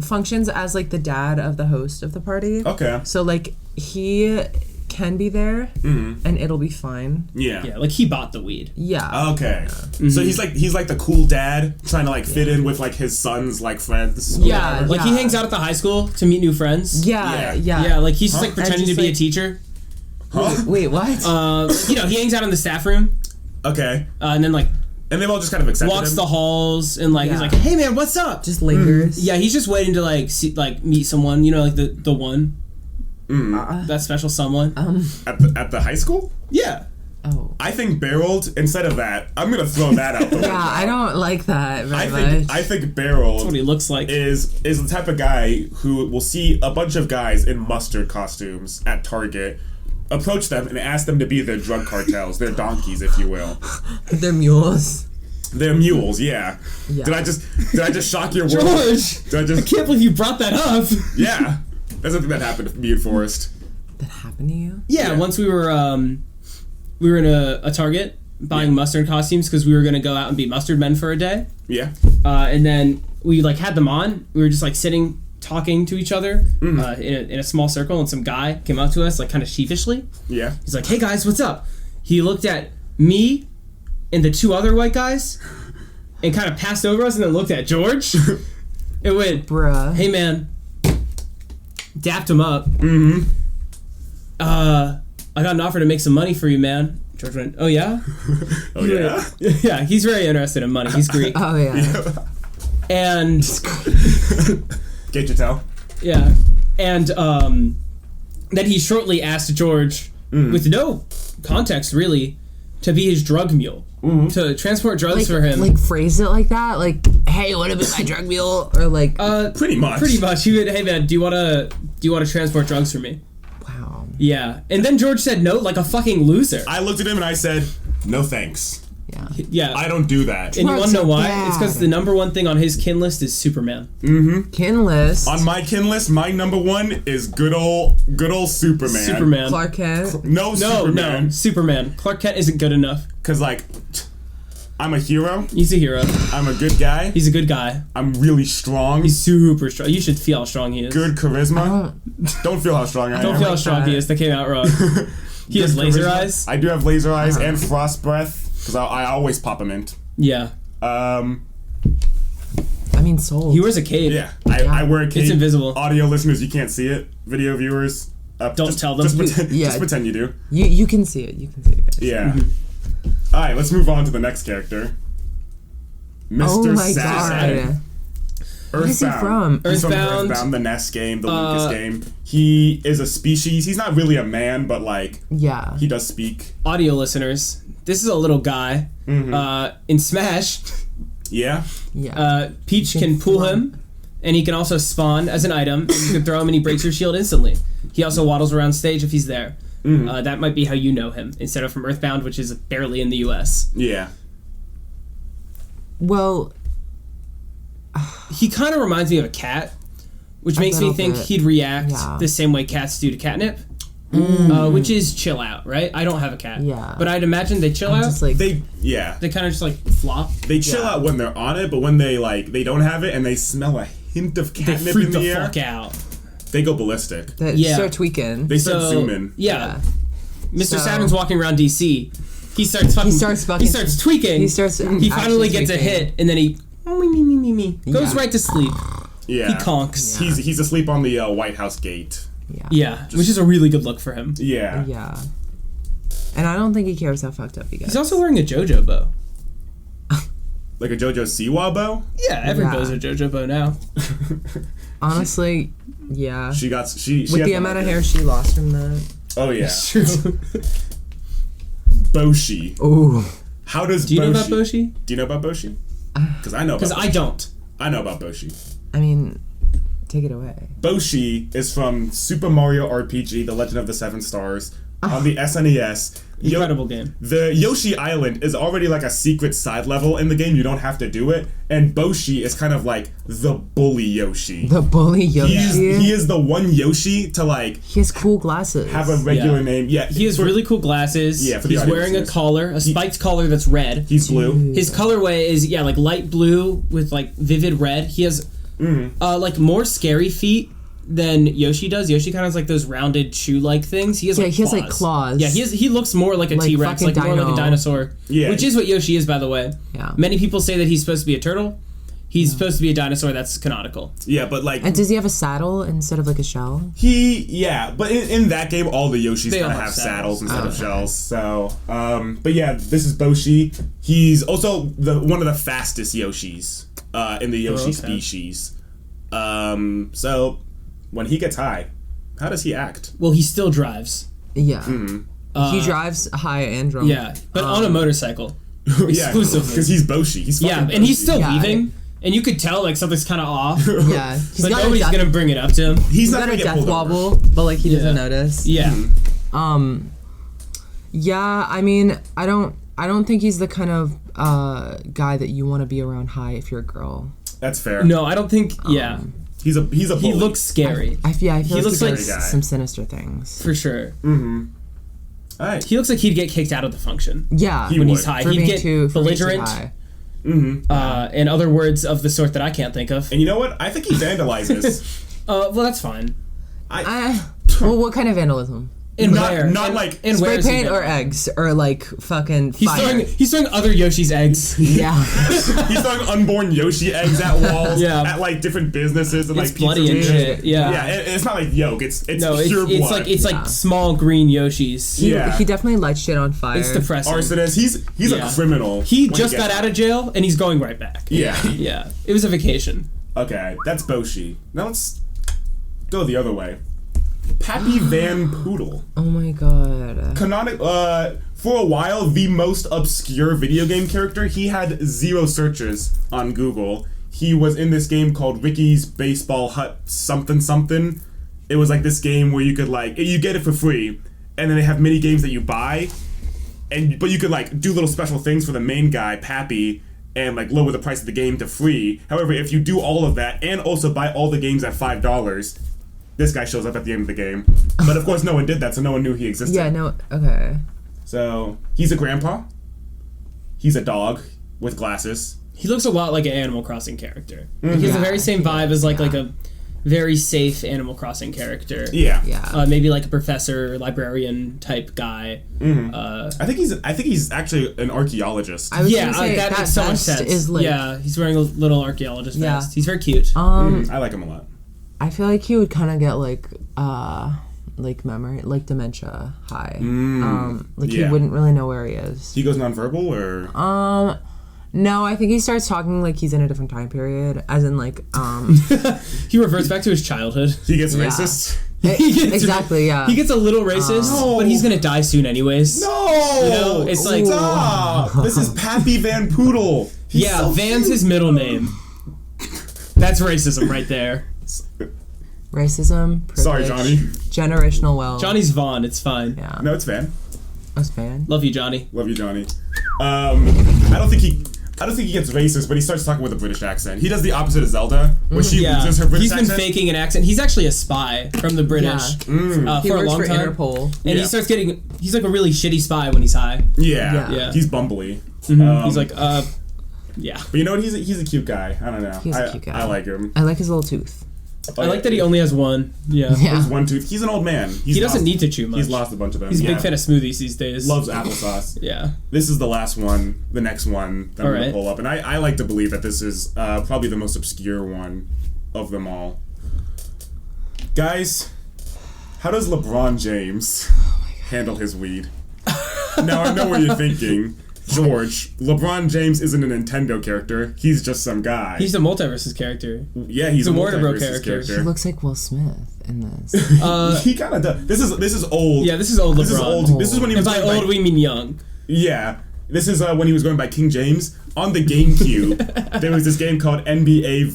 S1: functions as like the dad of the host of the party.
S2: Okay.
S1: So like he can be there and it'll be fine.
S2: Yeah.
S3: Yeah, like he bought the weed.
S1: Yeah.
S2: Okay. Yeah. So he's like the cool dad trying to like fit in with like his son's like friends.
S1: Yeah.
S3: Like he hangs out at the high school to meet new friends.
S1: Yeah.
S3: Yeah, like he's just like pretending to be a teacher.
S2: Huh?
S1: Wait, what?
S3: He hangs out in the staff room.
S2: Okay.
S3: And then like
S2: and they've all just kind of accepted
S3: walks
S2: him.
S3: the halls and like he's like, "Hey man, what's up?"
S1: Just lingers.
S3: Yeah, he's just waiting to like meet someone, like the one. That special someone.
S2: At the high school?
S3: Yeah.
S1: Oh.
S2: I think Barold, instead of that, I'm gonna throw that out the window.
S1: Yeah, I don't like that very much.
S2: I think Barold
S3: That's what he looks like.
S2: is the type of guy who will see a bunch of guys in mustard costumes at Target, approach them and ask them to be their drug cartels, their donkeys, if you will.
S1: They're mules.
S2: They're mules, yeah. Did I just shock your world?
S3: George! I can't believe you brought that up.
S2: Yeah. That's something that happened to me and Forrest.
S1: That happened to you?
S3: Yeah, once we were in a Target buying mustard costumes because we were gonna go out and be mustard men for a day.
S2: Yeah.
S3: And then we like had them on. We were just like sitting talking to each other in a small circle, and some guy came up to us like kind of sheepishly.
S2: Yeah.
S3: He's like, "Hey guys, what's up?" He looked at me and the two other white guys and kind of passed over us and then looked at George. It went,
S1: bruh.
S3: "Hey man," dapped him up. I got an offer to make some money for you, man. George went, "Oh yeah?"
S2: Oh yeah?
S3: Yeah, he's very interested in money. He's Greek.
S1: Oh yeah.
S3: And
S2: get your toe.
S3: yeah. And then he shortly asked George, with no context really, to be his drug mule. To transport drugs for him.
S1: Like phrase it like that? Like, "Hey, wanna be my drug mule?" Or like
S2: pretty much.
S3: Pretty much. He would, "Hey man, do you wanna transport drugs for me?"
S1: Wow.
S3: Yeah. And then George said no like a fucking loser.
S2: I looked at him and I said, "No thanks.
S1: Yeah.
S3: Yeah.
S2: I don't do that."
S3: And you want to know why?
S1: bad.
S3: It's because the number one thing on his kin list is Superman.
S1: Kin list.
S2: On my kin list, my number one is good old Superman.
S3: Superman.
S1: Clark Kent.
S2: No, Superman.
S3: No. Superman. Clark Kent isn't good enough.
S2: Cause like, I'm a hero.
S3: He's a hero.
S2: I'm a good guy.
S3: He's a good guy.
S2: I'm really strong.
S3: He's super strong. You should feel how strong he is.
S2: Good charisma. Don't feel how strong I am.
S3: Don't feel how strong he is. That came out wrong. He has laser
S2: charisma.
S3: eyes.
S2: I do have laser eyes and frost breath. Because I always pop a mint.
S3: Yeah.
S1: I mean, sold.
S3: He wears a cape.
S2: Yeah. I wear a cape.
S3: It's invisible.
S2: Audio listeners, you can't see it. Video viewers,
S3: Don't tell them.
S2: Just pretend you do.
S1: You can see it. You can see it, guys.
S2: Yeah. Alright, let's move on to the next character. Mr.
S1: Oh my
S2: Saturn.
S1: god. Where is he from?
S2: He's from
S3: Earthbound.
S2: Earthbound, the NES game, the Lucas game. He is a species. He's not really a man, but like,
S1: Yeah.
S2: he does speak.
S3: Audio listeners, this is a little guy. In Smash,
S2: Yeah.
S1: Yeah.
S3: Peach can pull him and he can also spawn as an item, and you can throw him and he breaks your shield instantly. He also waddles around stage if he's there. That might be how you know him, instead of from Earthbound, which is barely in the US.
S2: Yeah.
S1: Well...
S3: He kind of reminds me of a cat, which makes me think he'd react the same way cats do to catnip. Which is chill out, right? I don't have a cat.
S1: Yeah.
S3: But I'd imagine they chill out.
S2: They
S3: kind of just like flop.
S2: They chill out when they're on it, but when they they don't have it and they smell a hint of catnip in the air,
S3: fuck out.
S2: They go ballistic.
S1: They start tweaking.
S2: They start zooming.
S3: Yeah. Mr. Saturn's walking around DC. He starts tweaking. He finally gets a hit, and then he goes right to sleep.
S2: Yeah.
S3: He conks.
S2: Yeah. He's asleep on the White House gate.
S3: Yeah, which is a really good look for him.
S2: Yeah.
S1: Yeah. And I don't think he cares how fucked up he gets.
S3: He's also wearing a JoJo bow.
S2: Like a JoJo Siwa bow?
S3: Yeah, everyone knows a JoJo bow now.
S1: Honestly, yeah.
S2: She
S1: with the amount of hair she lost from that.
S2: Oh yeah.
S3: It's true.
S2: Boshi.
S1: Ooh.
S2: How does
S3: Do you know about Boshi?
S2: Do you know about Boshi? Because I know about Boshi.
S3: I don't.
S2: I know about Boshi.
S1: I mean, take it away.
S2: Boshi is from Super Mario RPG: The Legend of the Seven Stars on the SNES.
S3: Incredible game.
S2: The Yoshi Island is already like a secret side level in the game. You don't have to do it. And Boshi is kind of like the bully Yoshi.
S1: The bully Yoshi?
S2: He is the one Yoshi to
S1: He has cool glasses.
S2: Have a regular name. Yeah.
S3: He has really cool glasses.
S2: Yeah,
S3: he's wearing a collar, a spiked collar that's red.
S2: He's blue.
S3: His colorway is, like light blue with like vivid red. He has like more scary feet than Yoshi does. Yoshi kind of has like those rounded shoe-like things. He has he has like claws. Yeah, he looks more like a T-Rex, like more like a dinosaur. Yeah. Which is what Yoshi is, by the way. Yeah. Many people say that he's supposed to be a turtle. He's supposed to be a dinosaur. That's canonical.
S2: Yeah, but like...
S1: And does he have a saddle instead of like a shell?
S2: But in that game, all the Yoshis kind of have saddles instead of shells. So, but yeah, this is Boshi. He's also one of the fastest Yoshis in the Yoshi species. So... When he gets high, how does he act?
S3: Well, he still drives.
S1: Yeah. He drives high and drunk.
S3: Yeah, but on a motorcycle. Exclusively.
S2: Because he's Boshi. He's
S3: and he's still leaving. And you could tell like something's kind of off.
S1: Yeah.
S3: But nobody's going to bring it up to him.
S2: He's
S1: not going to get pulled wobble, but like he doesn't notice.
S3: Yeah.
S1: Yeah, I mean, I don't think he's the kind of guy that you want to be around high if you're a girl.
S2: That's fair.
S3: No, I don't think,
S2: He's a bully.
S3: He looks scary.
S1: I feel
S3: he looks
S1: like
S3: guy.
S1: Some sinister things.
S3: For sure.
S2: Mm-hmm. All right.
S3: He looks like he'd get kicked out of the function.
S1: Yeah.
S3: When he's high. He'd get belligerent.
S2: Mm-hmm.
S3: And other words of the sort that I can't think of.
S2: And you know what? I think he vandalizes.
S3: Well, that's fine.
S1: Well, what kind of vandalism?
S3: And
S1: spray paint or eggs or like fucking fire.
S3: He's throwing other Yoshi's eggs.
S1: Yeah.
S2: He's throwing unborn Yoshi eggs at walls. At like different businesses and
S3: it's
S2: like
S3: bloody and shit. Yeah.
S2: Yeah. It's not like yolk. It's pure blood.
S3: It's like small green Yoshis.
S1: He definitely lights shit on fire.
S3: It's depressing.
S2: Arsonist. He's a criminal.
S3: He just got out of jail and he's going right back.
S2: Yeah.
S3: Yeah. It was a vacation.
S2: Okay, that's Boshi. Now let's go the other way. Pappy Van Poodle.
S1: Oh my god.
S2: For a while, the most obscure video game character. He had 0 searches on Google. He was in this game called Ricky's Baseball Hut something something. It was like this game where you could you get it for free, and then they have mini games that you buy, but you could like do little special things for the main guy, Pappy, and like lower the price of the game to free. However, if you do all of that and also buy all the games at $5, this guy shows up at the end of the game. But of course no one did that, so no one knew he existed.
S1: Yeah, no, okay.
S2: So, he's a grandpa. He's a dog with glasses.
S3: He looks a lot like an Animal Crossing character. Mm-hmm. He has the very same vibe as like a very safe Animal Crossing character.
S2: Yeah.
S3: Maybe like a professor, librarian type guy.
S2: Mm-hmm. I think he's actually an archaeologist.
S1: I was gonna say,
S3: that makes so much sense. He's wearing a little archaeologist vest. He's very cute.
S2: I like him a lot.
S1: I feel like he would kind of get like memory, like dementia high. He wouldn't really know where he is.
S2: He goes nonverbal or?
S1: No, I think he starts talking like he's in a different time period, as in like
S3: he reverts back to his childhood.
S2: He gets racist.
S1: Exactly, yeah.
S3: He gets a little racist, but he's gonna die soon anyways.
S2: No!
S3: You know, it's like
S2: stop. This is Pappy Van Poodle.
S3: Van's his middle name. That's racism right there.
S1: Racism, privilege,
S2: Sorry, Johnny.
S1: generational wealth.
S3: Johnny's Vaughn. It's fine.
S1: Yeah.
S2: No, it's fan.
S1: I was fan.
S3: Love you, Johnny.
S2: Love you, Johnny. I don't think he gets racist, but he starts talking with a British accent. He does the opposite of Zelda, where she loses her British accent.
S3: He's been faking an accent. He's actually a spy from the British
S1: He
S3: for a
S1: works
S3: long
S1: for
S3: time.
S1: Interpol.
S3: And he starts getting. He's like a really shitty spy when he's high.
S2: Yeah. He's bumbly.
S3: He's like, yeah.
S2: But you know what? He's a cute guy. I don't know.
S1: He's a cute guy.
S2: I like him.
S1: I like his little tooth.
S3: I like that he only has one. Yeah.
S2: There's one tooth. He's an old man.
S3: He doesn't need to chew much.
S2: He's lost a bunch of them.
S3: He's a big fan of smoothies these days.
S2: Loves applesauce.
S3: Yeah.
S2: This is the last one, the next one that I'm going to pull up. And I like to believe that this is probably the most obscure one of them all. Guys, how does LeBron James handle his weed? Now I know what you're thinking. George, LeBron James isn't a Nintendo character. He's just some guy.
S3: He's a Multiverses character.
S2: Yeah, he's a
S3: Warner Bros.
S2: Multiverses
S3: character.
S1: He looks like Will Smith in this.
S2: He kind of does. This is old.
S3: Yeah, this is old LeBron.
S2: This is old. This is when he was
S3: And by old, we mean young.
S2: Yeah. This is when he was going by King James. On the GameCube, there was this game called NBA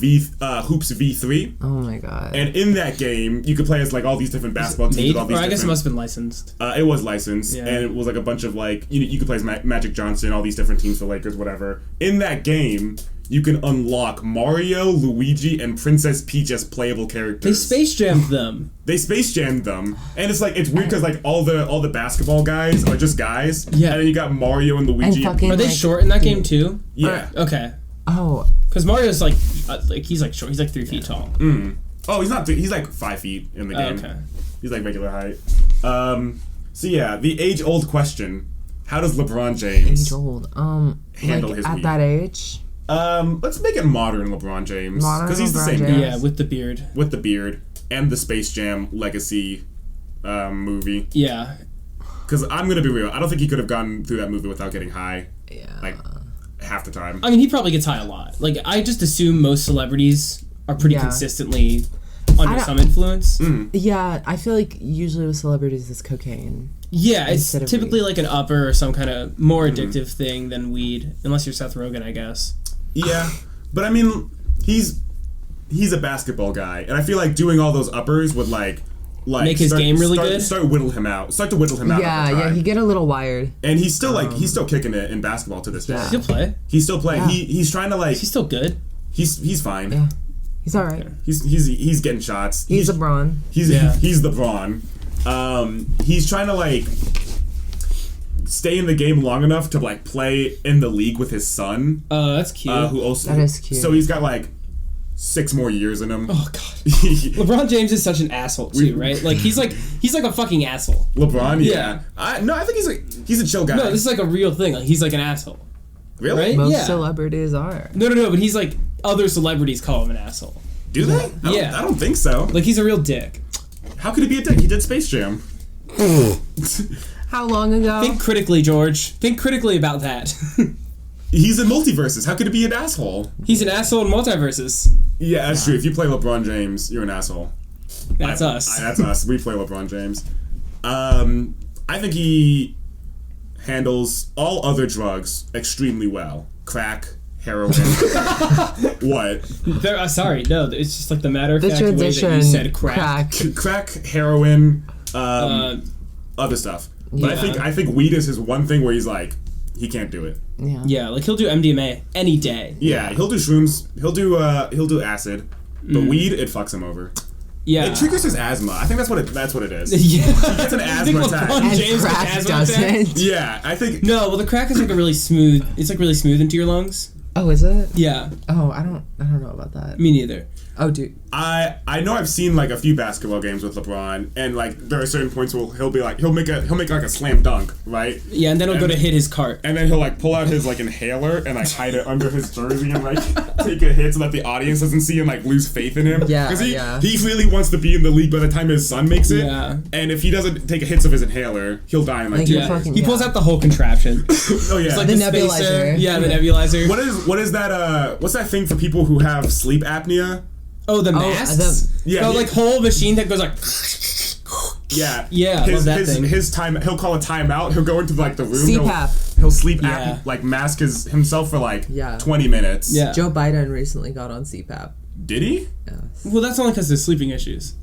S2: Hoops V3.
S1: Oh my god.
S2: And in that game, you could play as like all these different basketball teams. With all these
S3: I guess it
S2: different-
S3: must have been licensed.
S2: It was licensed,
S3: Yeah.
S2: and it was like a bunch of like you could play as Magic Johnson, all these different teams, the Lakers, whatever. In that game, you can unlock Mario, Luigi, and Princess Peach as playable
S3: They
S2: characters.
S3: Space Jammed them.
S2: They Space Jammed them, and it's weird because like all the basketball guys are just guys.
S3: Yeah.
S2: And then you got Mario and Luigi.
S1: And fucking-
S3: Are they
S1: Like,
S3: short in that game too?
S2: Yeah.
S3: Okay.
S1: Oh.
S3: Because Mario's like he's like short. He's like 3 feet tall.
S2: Oh, he's not. He's like 5 feet in the game.
S3: Okay.
S2: He's like regular height. So yeah, the age-old question: how does LeBron James
S1: Age old.
S2: handle
S1: like
S2: his
S1: at
S2: weed?
S1: that age.
S2: Let's make it modern LeBron James, because he's the
S1: LeBron
S2: same
S1: James.
S2: guy
S3: Yeah, with the beard.
S2: with the beard and the Space Jam legacy movie.
S3: Yeah.
S2: Because I'm gonna be real, I don't think he could have gone through that movie without getting high.
S1: Yeah.
S2: Like half the time.
S3: I mean, he probably gets high a lot. Like, I just assume most celebrities are pretty consistently under some influence.
S1: Yeah, I feel like usually with celebrities it's cocaine.
S3: Yeah, it's
S1: Instead of
S3: typically
S1: weed.
S3: like an upper or some kind of more addictive thing than weed, unless you're Seth Rogen, I guess.
S2: Yeah, but I mean, he's a basketball guy, and I feel like doing all those uppers would like
S3: Make his game really good?
S2: Start to whittle him out. Start to whittle him out.
S1: Yeah,
S2: over
S1: yeah,
S2: time.
S1: he get a little wired.
S2: And he's still he's still kicking it in basketball to this day.
S3: He'll play.
S2: He's still playing.
S1: Yeah.
S2: He's trying to like
S3: He's still good.
S2: he's fine.
S1: Yeah. He's alright.
S2: He's getting shots.
S1: He's LeBron.
S2: He's the Braun. He's trying to like stay in the game long enough to like play in the league with his son.
S3: That's cute.
S2: Who also
S1: That is cute.
S2: So he's got like 6 more years in him.
S3: Oh god. LeBron James is such an asshole too, right? Like he's like a fucking asshole.
S2: LeBron,
S3: Yeah.
S2: I think he's a chill guy.
S3: No, this is like a real thing. Like he's like an asshole.
S2: Really?
S3: Right?
S1: Most
S3: Yeah.
S1: celebrities are.
S3: No, but he's like other celebrities call him an asshole.
S2: Do they?
S3: Yeah.
S2: I don't think so.
S3: Like he's a real dick.
S2: How could he be a dick? He did Space Jam.
S1: How long ago?
S3: Think critically, George. Think critically about that.
S2: He's in multiverses. How could he be an asshole?
S3: He's an asshole in multiverses.
S2: Yeah, that's true. If you play LeBron James, you're an asshole.
S3: That's us.
S2: That's us. We play LeBron James. I think he handles all other drugs extremely well. Crack, heroin. What?
S3: Sorry, no. It's just like the matter of
S1: the
S3: fact way that
S1: transition.
S3: you said crack.
S2: Crack, heroin, other stuff. But
S1: Yeah.
S2: I think weed is his one thing where he's like, he can't do it.
S1: Yeah.
S3: Yeah, like he'll do MDMA any day.
S2: Yeah, he'll do shrooms. He'll do acid. But weed, it fucks him over.
S3: Yeah.
S2: It triggers his asthma. I think that's what it is.
S3: Yeah.
S2: He gets an
S3: You think
S2: asthma attack.
S3: LeBron
S1: And
S3: James
S1: crack
S3: gets asthma attack?
S1: doesn't.
S2: Yeah, I think.
S3: No, well the crack is like a really smooth. It's like really smooth into your lungs.
S1: Oh, is it?
S3: Yeah.
S1: Oh, I don't know about that.
S3: Me neither.
S1: Oh, dude.
S2: I know I've seen like a few basketball games with LeBron, and like there are certain points where he'll make like a slam dunk, right?
S3: Yeah, and then he'll go to hit his cart.
S2: And then he'll like pull out his like inhaler and like hide it under his jersey and like take a hit so that the audience doesn't see and like lose faith in him.
S1: Yeah,
S2: because
S1: yeah.
S2: he really wants to be in the league by the time his son makes it.
S3: Yeah.
S2: And if he doesn't take hits of his inhaler, he'll die in like
S1: Like,
S2: 2
S1: you're
S2: years.
S1: fucking-
S3: He pulls
S1: Yeah.
S3: out the whole contraption.
S2: Oh yeah.
S3: It's like
S1: The
S3: the
S1: nebulizer.
S3: spacer. Yeah, the nebulizer.
S2: What is that? What's that thing for people who have sleep apnea?
S3: Oh, the masks?
S2: Yeah,
S3: No,
S2: he-
S3: like whole machine that goes like.
S2: Yeah.
S3: Yeah, I love that thing.
S2: His time. He'll call a timeout. He'll go into like the room.
S1: CPAP.
S2: He'll sleep
S3: Yeah.
S2: like mask himself for like
S1: Yeah.
S2: 20 minutes.
S3: Yeah.
S1: Joe Biden recently got on CPAP.
S2: Did he?
S1: Yes.
S3: Well, that's only because of sleeping issues.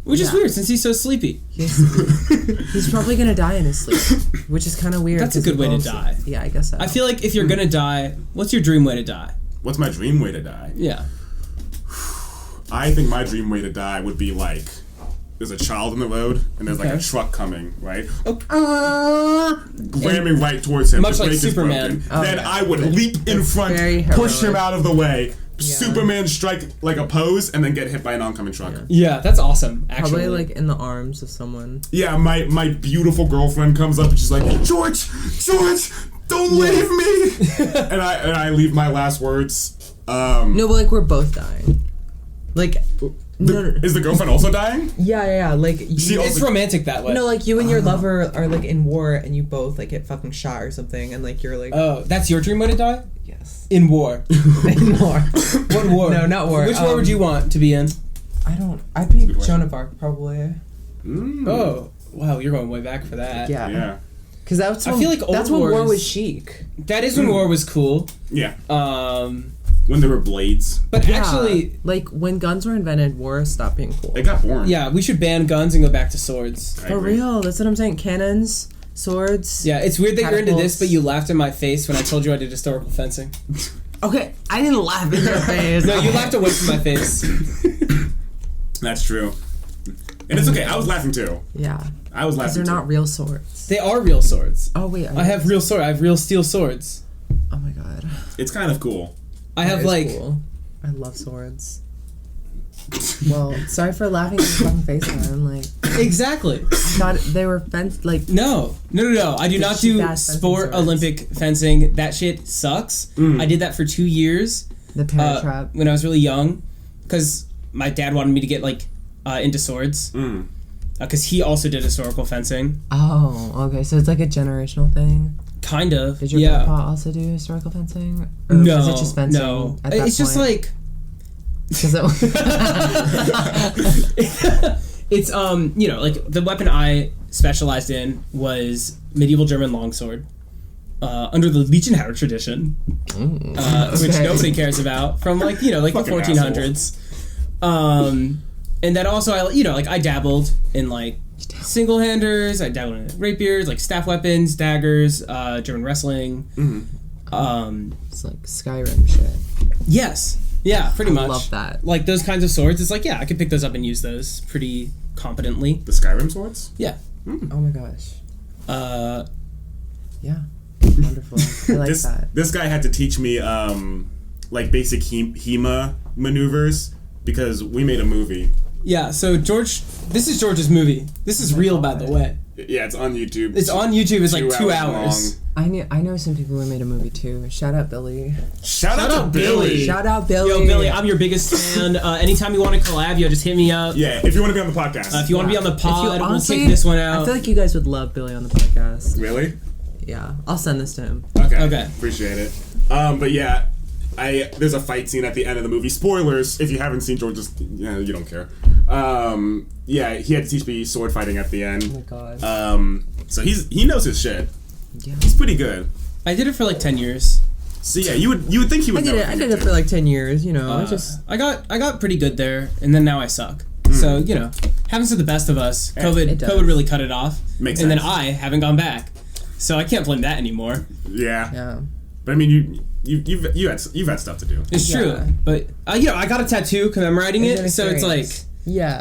S3: Which is weird, since he's so sleepy.
S1: He's probably gonna die in his sleep, which is kind of weird.
S3: That's a good way to die.
S1: Yeah, I guess so.
S3: I feel like if you're gonna die, what's your dream way to die?
S2: What's my dream way to die?
S3: Yeah.
S2: I think my dream way to die would be like, there's a child on the road, and there's like a truck coming, right? Ramming right towards him.
S3: Much like Superman.
S2: Then I would leap in front, push him out of the way, Superman strike like a pose, and then get hit by an oncoming truck.
S3: Yeah, that's awesome, actually.
S1: Probably like in the arms of someone.
S2: Yeah, my beautiful girlfriend comes up and she's like, George, don't leave me! and I leave my last words.
S1: No, but like we're both dying. Like,
S2: is the girlfriend also dying?
S1: Yeah. Like,
S3: it's romantic that way.
S1: No, like you and your lover are like in war, and you both like get fucking shot or something, and like you're like.
S3: Oh, that's your dream way to die?
S1: Yes.
S3: In war.
S1: In war.
S3: What war?
S1: No, not war.
S3: Which war would you want to be in?
S1: I'd be Joan of Arc probably.
S3: Oh, wow, you're going way back for that.
S2: Yeah.
S1: Because that's when,
S3: I feel like
S1: that's when war was chic.
S3: That is when war was cool.
S2: Yeah. When there were blades.
S3: But actually,
S1: like when guns were invented, war stopped being cool.
S2: It got boring.
S3: Yeah, we should ban guns and go back to swords.
S1: For real, that's what I'm saying. Cannons, swords.
S3: Yeah, it's weird that
S1: catapults.
S3: you're into this, but you laughed in my face when I told you I did historical fencing.
S1: Okay, I didn't laugh in your face.
S3: No, you laughed away from my face.
S2: That's true. And it's okay, I was laughing too.
S1: Yeah.
S2: I was laughing
S1: they're
S2: too.
S1: not real swords.
S3: They are real swords.
S1: Oh wait,
S3: I have real sword. I have real steel swords.
S1: Oh my god.
S2: It's kind of cool.
S3: I have like.
S1: Cool. I love swords. Well, sorry for laughing in your fucking face, man. Like
S3: Exactly.
S1: I thought they were fenced. Like
S3: No. I do not do sport
S1: swords.
S3: Olympic fencing. That shit sucks. I did that for 2 years.
S1: The parent trap.
S3: When I was really young, because my dad wanted me to get like into swords. Because he also did historical fencing.
S1: Oh, okay. So it's like a generational thing.
S3: Kind of.
S1: Did your grandpa also do historical fencing? Or
S3: No.
S1: was it just fencing?
S3: No.
S1: At that
S3: It's just
S1: point?
S3: like.
S1: Because
S3: It's like the weapon I specialized in was medieval German longsword, under the Legionnaire tradition, which nobody cares about from the 1400s. And then also I dabbled in like single handers. I dabbled in rapiers, like staff weapons, daggers, German wrestling.
S1: it's like Skyrim shit.
S3: Yes. Yeah, pretty much.
S1: I love that.
S3: Like those kinds of swords, it's like, yeah, I could pick those up and use those pretty competently.
S2: The Skyrim swords?
S3: Yeah.
S1: Oh my gosh. Yeah. Wonderful. I like that.
S2: This guy had to teach me like basic HEMA maneuvers because we made a movie.
S3: Yeah, so George, this is George's movie. This is real, by the way.
S2: Yeah, it's on YouTube.
S3: It's on YouTube. It's like 2 hours.
S1: I know some people who made a movie too. Shout out Billy.
S2: Shout out to Billy.
S1: Shout out Billy.
S3: Yo, Billy, I'm your biggest fan. Anytime you want to collab, just hit me up.
S2: Yeah, if you want to be on the podcast.
S3: If you want to be on the pod,
S1: honestly,
S3: we'll take this one out.
S1: I feel like you guys would love Billy on the podcast.
S2: Really?
S1: Yeah, I'll send this to him.
S2: Okay. Appreciate it. But yeah, there's a fight scene at the end of the movie. Spoilers, if you haven't seen George's, you don't care. Yeah, he had to teach me sword fighting at the end.
S1: Oh my god.
S2: So he knows his shit.
S1: Yeah.
S2: He's pretty good.
S3: I did it for like 10 years.
S2: So yeah, you would think he would know.
S1: I did it for like 10 years,
S3: I got pretty good there, and then now I suck. So, happens to the best of us. COVID really cut it off.
S2: Makes
S3: and
S2: sense.
S3: then I haven't gone back. So I can't blame that anymore.
S2: Yeah.
S1: Yeah.
S2: But I mean, you've had stuff to do.
S3: It's true. But I got a tattoo commemorating it, so it's like
S1: yeah.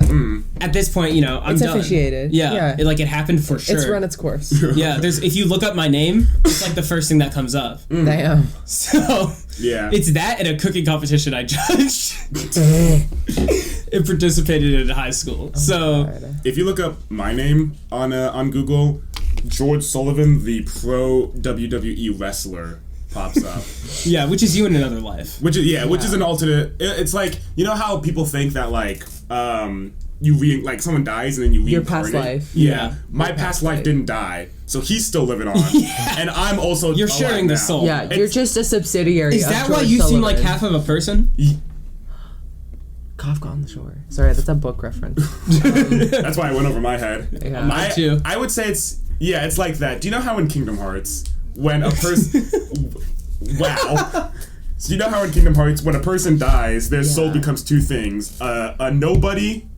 S3: At this point, I'm
S1: it's
S3: done.
S1: officiated.
S3: Yeah. It happened for sure.
S1: It's run its course.
S3: Yeah, if you look up my name, it's like the first thing that comes up.
S1: Damn.
S3: So
S2: yeah,
S3: it's that and a cooking competition I judged. It participated in high school.
S2: If you look up my name on Google, George Sullivan, the pro WWE wrestler, pops up.
S3: Yeah, which is you in another life.
S2: Which is an alternate. It's like, you know how people think that like someone dies and then you reincarnate.
S1: Your past life.
S2: Yeah. My past life didn't die, so he's still living on. And I'm also
S3: You're sharing the soul.
S1: Yeah, you're just a subsidiary.
S3: Is
S1: of
S3: that
S1: George
S3: why you
S1: Sullivan.
S3: seem like half of a person?
S1: Kafka on the Shore. Sorry, that's a book reference.
S2: That's why I went over my head.
S1: Yeah.
S3: Mine too.
S2: I would say it's like that. Do you know how in Kingdom Hearts when a person wow. So you know how in Kingdom Hearts, when a person dies, their soul becomes two things: a nobody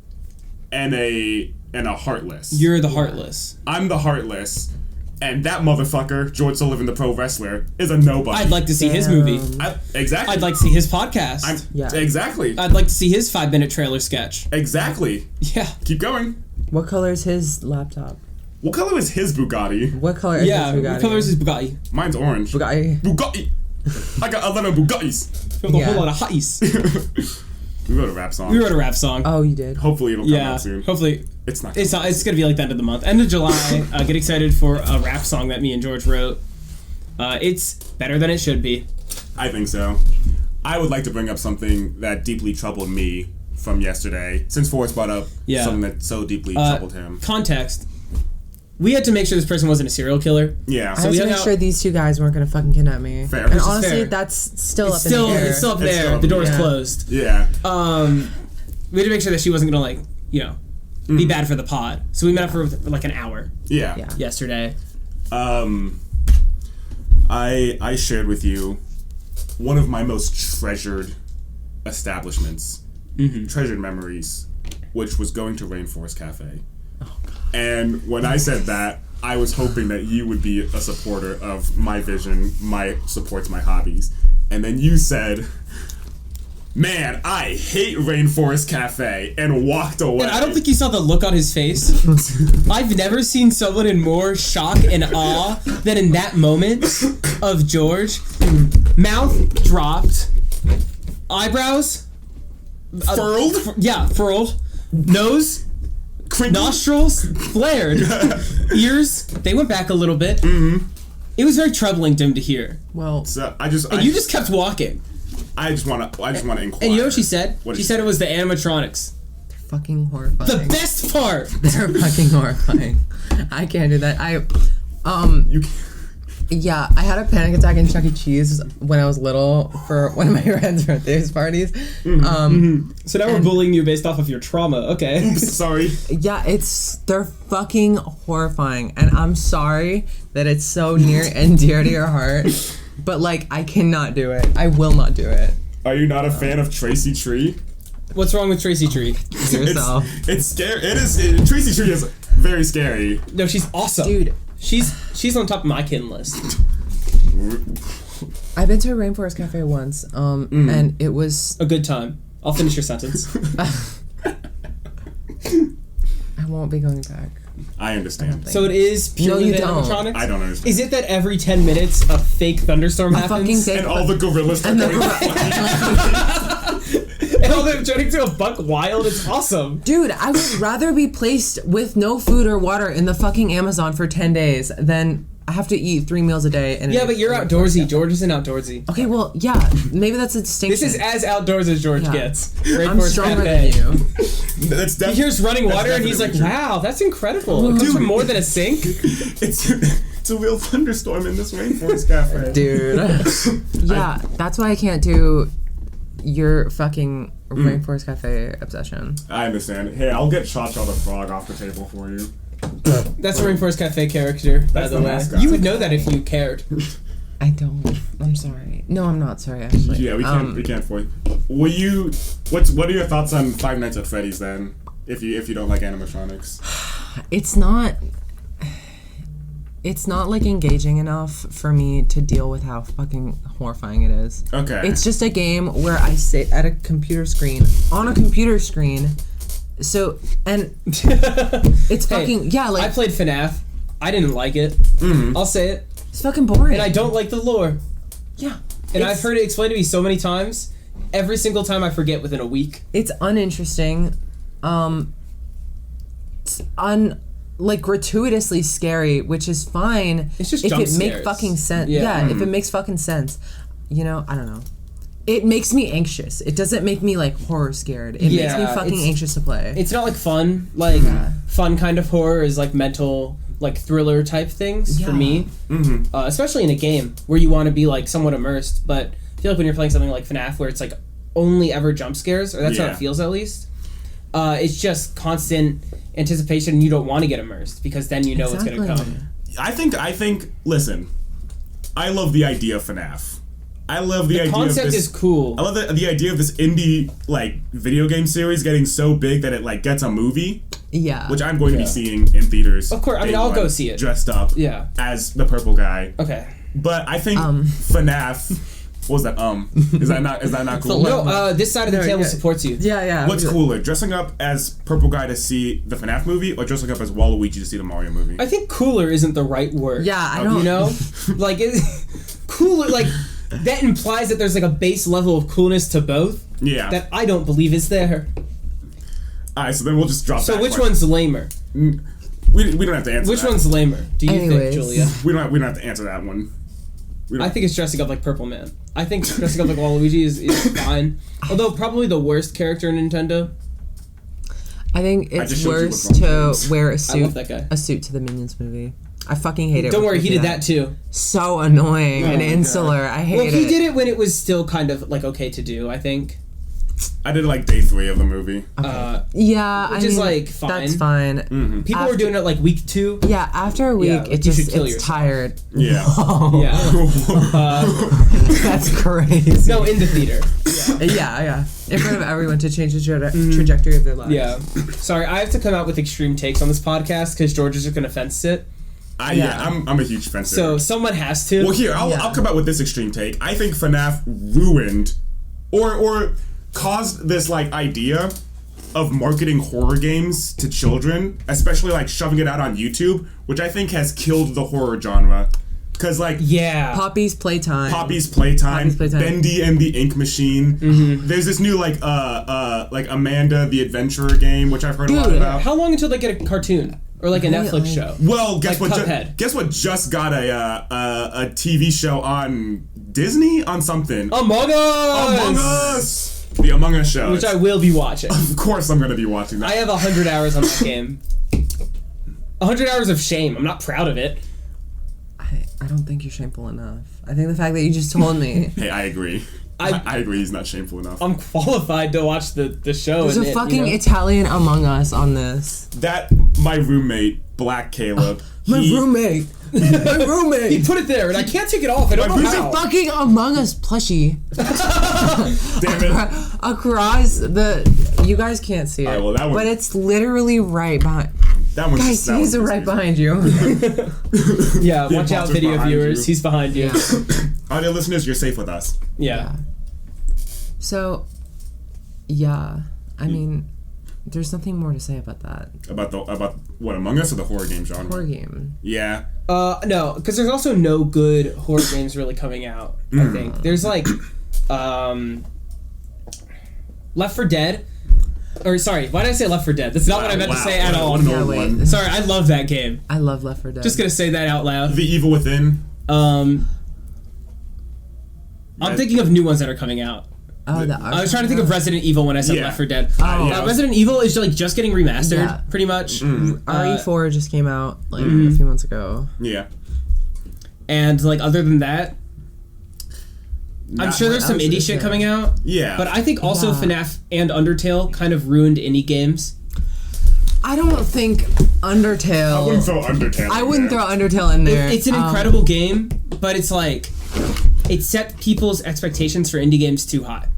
S2: and a heartless.
S3: You're the heartless.
S2: I'm the heartless, and that motherfucker, George Sullivan, the pro wrestler, is a nobody.
S3: I'd like to see his movie.
S2: Exactly.
S3: I'd like to see his podcast.
S2: Exactly.
S3: I'd like to see his 5-minute trailer sketch.
S2: Exactly.
S3: Yeah.
S2: Keep going.
S1: What color is his laptop?
S2: What color is his Bugatti?
S1: What color is his Bugatti?
S3: What color is his Bugatti?
S2: Mine's orange.
S1: Bugatti.
S2: I got 11 Bugattis.
S3: With a whole lot of heist.
S2: We wrote a rap song.
S1: Oh, you did?
S2: Hopefully it'll come out soon.
S3: Hopefully.
S2: It's not.
S3: It's gonna be like the end of the month. End of July. Get excited for a rap song that me and George wrote. It's better than it should be.
S2: I think so. I would like to bring up something that deeply troubled me from yesterday, since Forrest brought up something that so deeply troubled him.
S3: Context. We had to make sure this person wasn't a serial killer.
S2: Yeah.
S1: I had to make sure these two guys weren't gonna fucking kidnap me.
S2: Fair.
S1: And
S2: Which is
S1: honestly,
S3: fair.
S1: that's still
S3: It's
S1: up in the air.
S3: It's still up there. The door's closed.
S2: Yeah.
S3: We had to make sure that she wasn't gonna be bad for the pod. So we met up for like an hour.
S2: Yeah.
S3: Yesterday.
S2: I shared with you one of my most treasured establishments, treasured memories, which was going to Rainforest Cafe.
S1: Oh, God.
S2: And when I said that, I was hoping that you would be a supporter of my vision, my supports my hobbies. And then you said, man, I hate Rainforest Cafe, and walked away.
S3: And I don't think you saw the look on his face. I've never seen someone in more shock and awe than in that moment of George. Mouth dropped. Eyebrows
S2: furled?
S3: Furled. Nose, nostrils flared. Ears, they went back a little bit. It was very troubling to him to hear.
S1: Well,
S2: so
S3: you just kept walking.
S2: I just want to inquire.
S3: And you know what she said? She said it was the animatronics.
S1: they're fucking horrifying.
S3: The best part.
S1: They're fucking horrifying. I can't do that. Yeah, I had a panic attack in Chuck E. Cheese when I was little for one of my friends' birthday parties.
S3: So now we're bullying you based off of your trauma. Okay.
S2: Oops, sorry.
S1: Yeah, they're fucking horrifying, and I'm sorry that it's so near and dear to your heart, but like I cannot do it. I will not do it.
S2: Are you not a fan of Tracy Tree?
S3: What's wrong with Tracy Tree?
S1: Yourself.
S2: It's scary. Tracy Tree is very scary.
S3: No, she's awesome,
S1: dude.
S3: She's on top of my kin list.
S1: I've been to a Rainforest Cafe once, and it was
S3: a good time. I'll finish your sentence.
S1: I won't be going back.
S2: I understand.
S3: So it is purely the animatronics?
S2: I don't understand.
S3: Is it that every 10 minutes a fake thunderstorm happens?
S2: And all the gorillas start going
S3: and all them turning to a buck wild? It's awesome.
S1: Dude, I would rather be placed with no food or water in the fucking Amazon for 10 days than I have to eat 3 meals a day. And
S3: but you're outdoorsy. George isn't outdoorsy.
S1: Okay, well, yeah, maybe that's a distinction.
S3: This is as outdoors as George gets.
S1: I'm stronger than you.
S3: He hears running water and he's like, wow, that's incredible. It comes from more than a sink.
S2: It's a real thunderstorm in this Rainforest Cafe.
S1: Dude. Yeah, that's why I can't do your fucking Rainforest Cafe obsession.
S2: I understand. Hey, I'll get Cha-Cha the Frog off the table for you.
S3: That's a Rainforest Cafe character, by the way.
S2: mascot.
S3: You would know that if you cared.
S1: I don't. I'm sorry. No, I'm not sorry, actually.
S2: Yeah, we can't for you. What are your thoughts on Five Nights at Freddy's then? If you don't like animatronics.
S1: It's not like engaging enough for me to deal with how fucking horrifying it is.
S2: Okay.
S1: It's just a game where I sit at a computer screen, on a computer screen. So, and it's fucking,
S3: I played FNAF. I didn't like it. I'll say it.
S1: It's fucking boring.
S3: And I don't like the lore.
S1: Yeah.
S3: And I've heard it explained to me so many times. Every single time I forget within a week.
S1: It's uninteresting. Like gratuitously scary, which is fine.
S3: It's just
S1: if
S3: jump
S1: it makes
S3: scares.
S1: fucking sense.
S3: Yeah.
S1: If it makes fucking sense. I don't know. It makes me anxious. It doesn't make me like horror scared. It makes me fucking anxious to play.
S3: It's not like fun. Fun kind of horror is like mental, like thriller type things for me. Especially in a game where you want to be like somewhat immersed. But I feel like when you're playing something like FNAF where it's like only ever jump scares, or that's how it feels at least. It's just constant anticipation, and you don't want to get immersed because then you know what's going to come.
S2: I think. Listen, I love the idea of FNAF. I love the idea
S3: concept
S2: of this,
S3: is cool.
S2: I love the idea of this indie like video game series getting so big that it like gets a movie.
S1: Yeah.
S2: Which I'm going to be seeing in theaters.
S3: Of course, I mean, I'll go see it.
S2: Dressed up as the purple guy.
S3: Okay.
S2: But I think FNAF... What was that? Is that not cool?
S3: No, this side of the table supports you.
S1: Yeah.
S2: What's cooler, dressing up as purple guy to see the FNAF movie, or dressing up as Waluigi to see the Mario movie?
S3: I think cooler isn't the right word.
S1: Yeah, I don't...
S3: You know? Like, cooler, like, that implies that there's, like, a base level of coolness to both.
S2: Yeah.
S3: That I don't believe is there.
S2: Alright, so then we'll just drop that.
S3: So which one's lamer?
S2: We don't have to answer
S3: Which
S2: that.
S3: one's lamer, do you think, Julia?
S2: We don't have to answer that one.
S3: I think it's dressing up like Purple Man. I think dressing up like Waluigi is fine. Although probably the worst character in Nintendo.
S1: I think it's worse to wear a suit.
S3: I love that guy.
S1: A suit to the Minions movie. I fucking hate it.
S3: Don't worry, he did that too.
S1: So annoying and insular. I hate it.
S3: Well, he did it when it was still kind of like okay to do, I think.
S2: I did like day 3 of the movie.
S1: Okay. Yeah,
S3: which is like fine.
S1: That's fine.
S2: Mm-hmm.
S3: People were doing it like week 2.
S1: Yeah, after a week, it's tired.
S2: Yeah.
S3: Yeah.
S1: That's crazy.
S3: No, in the theater.
S1: Yeah. In front of everyone to change the trajectory of their lives.
S3: Yeah. Sorry, I have to come out with extreme takes on this podcast because George is just gonna fence it.
S2: I'm a huge fencer.
S3: So someone has to.
S2: Well, here I'll come out with this extreme take. I think FNAF ruined, or caused this like idea of marketing horror games to children, especially like shoving it out on YouTube, which I think has killed the horror genre. Cause like
S1: Poppy's Playtime,
S2: Bendy and the Ink Machine. Mm-hmm. There's this new like Amanda the Adventurer game, which I've heard a lot about.
S3: How long until they get a cartoon or like a Netflix show?
S2: Well, guess
S3: like
S2: what? Guess what? Just got a TV show on Disney on something.
S3: Among Us.
S2: The Among Us show,
S3: which I will be watching.
S2: Of course, I'm going to be watching that.
S3: I have 100 hours on that game. 100 hours of shame. I'm not proud of it.
S1: I don't think you're shameful enough. I think the fact that you just told me.
S2: Hey, I agree. I agree. He's not shameful enough.
S3: I'm qualified to watch the show.
S1: There's a fucking Italian Among Us on this.
S2: That my roommate, Black Caleb.
S1: My roommate.
S3: He put it there, and I can't take it off. I don't know how.
S1: There's a fucking Among Us plushie.
S2: Damn it.
S1: Across the... You guys can't see it.
S2: Right, well, that one,
S1: but it's literally right behind...
S2: That one's
S1: Guys, he's right behind you.
S3: Yeah, watch out, video viewers. He's behind you.
S2: Audio listeners, you're safe with us.
S3: Yeah.
S1: So, I mean... There's nothing more to say about that.
S2: About what, Among Us or the horror game genre?
S1: Horror game.
S2: Yeah.
S3: No, because there's also no good horror games really coming out, I think. There's like Left 4 Dead. Or sorry, why did I say Left 4 Dead? That's not what I meant to say at all. Sorry, I love that game.
S1: I love Left 4 Dead.
S3: Just gonna say that out loud.
S2: The Evil Within.
S3: I'm thinking of new ones that are coming out.
S1: I
S3: was trying to think of Resident Evil when I said Left 4 Dead. Resident Evil is like just getting remastered, pretty much.
S1: RE4 just came out like a few months ago.
S2: Yeah.
S3: And like other than that, I'm sure there's some indie shit coming out.
S2: Yeah.
S3: But I think also FNAF and Undertale kind of ruined indie games.
S1: I don't think Undertale...
S2: I wouldn't throw Undertale
S1: I wouldn't throw Undertale in there.
S3: It's an incredible game, but it's like... It set people's expectations for indie games too high.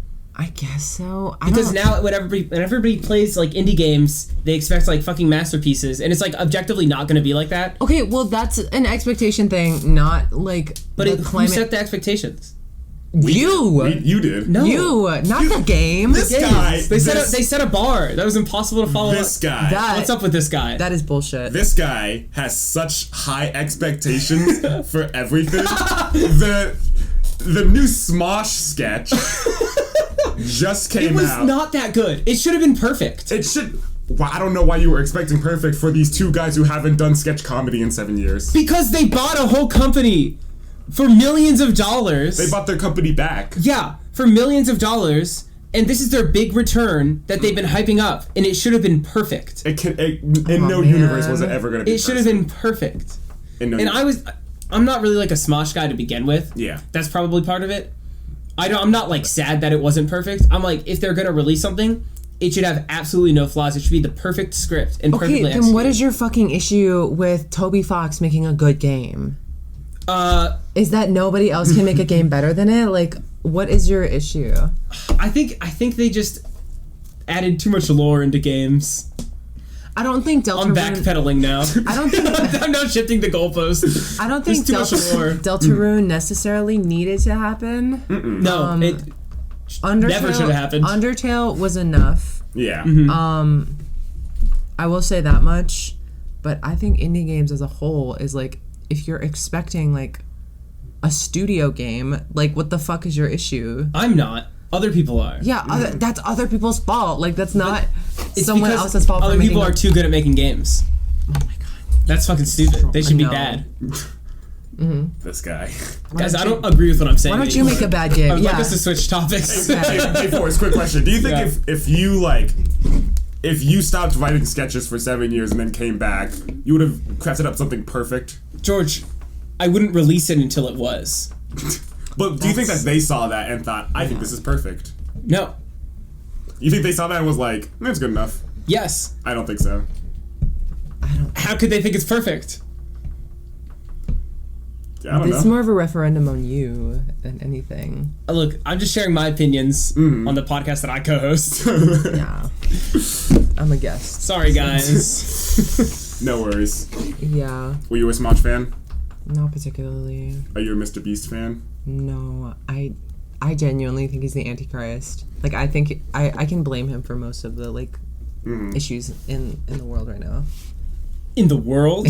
S1: I guess so.
S3: Because now when everybody plays like indie games, they expect like fucking masterpieces, and it's like objectively not going to be like that.
S1: Okay, well that's an expectation thing, not like.
S3: But who set the expectations?
S2: You did.
S3: No,
S1: not the game.
S2: This guy.
S3: They set a bar that was impossible to follow.
S2: This guy.
S3: What's up with this guy?
S1: That is bullshit.
S2: This guy has such high expectations for everything. The new Smosh sketch just came out.
S3: It was not that good. It should have been perfect.
S2: It should. Well, I don't know why you were expecting perfect for these two guys who haven't done sketch comedy in 7 years.
S3: Because they bought a whole company for millions of dollars.
S2: They bought their company back.
S3: Yeah, for millions of dollars. And this is their big return that they've been hyping up, and it should have been perfect.
S2: In no universe was it ever going to be
S3: It should have been perfect. I'm not really like a Smosh guy to begin with.
S2: Yeah.
S3: That's probably part of it. I'm not like sad that it wasn't perfect. I'm like, if they're going to release something, it should have absolutely no flaws. It should be the perfect script and perfectly executed.
S1: Then what is your fucking issue with Toby Fox making a good game? Is that nobody else can make a game better than it? Like, what is your issue?
S3: I think they just added too much lore into games.
S1: I don't think Deltarune...
S3: I'm backpedaling now.
S1: I don't think...
S3: I'm not shifting the goalposts.
S1: I don't think Deltarune necessarily needed to happen.
S3: No, it never should have happened.
S1: Undertale was enough.
S2: Yeah.
S1: I will say that much, but I think indie games as a whole is like, if you're expecting like a studio game, like what the fuck is your issue?
S3: I'm not. Other people are.
S1: Yeah, that's other people's fault. Like that's not
S3: it's
S1: someone else's fault.
S3: Other people are too good at making games.
S1: Oh my god,
S3: that's fucking stupid. They should be bad.
S2: This guy.
S3: Guys, I don't agree with what I'm saying.
S1: Why don't you make a bad game?
S3: I'd like us to switch topics.
S2: Hey, Forrest, quick question. Do you think if you stopped writing sketches for 7 years and then came back, you would have crafted up something perfect?
S3: George, I wouldn't release it until it was.
S2: But do you think that they saw that and thought, I think this is perfect?
S3: No.
S2: You think they saw that and was like, that's good enough?
S3: Yes.
S2: I don't think so.
S3: How could they think it's perfect?
S2: Yeah, I don't know.
S1: It's more of a referendum on you than anything.
S3: Look, I'm just sharing my opinions on the podcast that I co-host.
S1: Yeah. I'm a guest.
S3: Sorry, guys.
S2: No worries.
S1: Yeah.
S2: Were you a Smosh fan?
S1: Not particularly.
S2: Are you a Mr. Beast fan?
S1: No, I genuinely think he's the Antichrist. Like, I think I can blame him for most of the like issues in the world right now.
S3: In the world?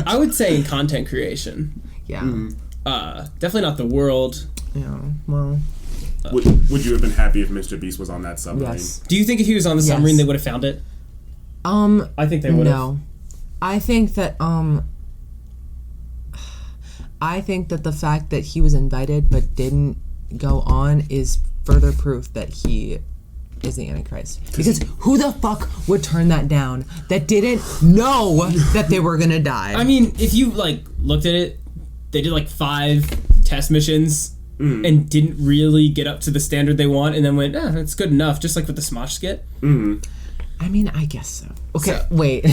S3: I would say in content creation.
S1: Yeah.
S3: Definitely not the world.
S1: Yeah. Well.
S2: Would you have been happy if Mr. Beast was on that submarine?
S1: Yes.
S3: Do you think if he was on the submarine, they would have found it? I think they would have.
S1: No. I think that the fact that he was invited but didn't go on is further proof that he is the Antichrist. Because who the fuck would turn that down that didn't know that they were gonna die?
S3: I mean, if you like looked at it, they did like 5 test missions and didn't really get up to the standard they want, and then went, that's good enough, just like with the Smosh skit.
S1: I mean, I guess so. Okay, wait. We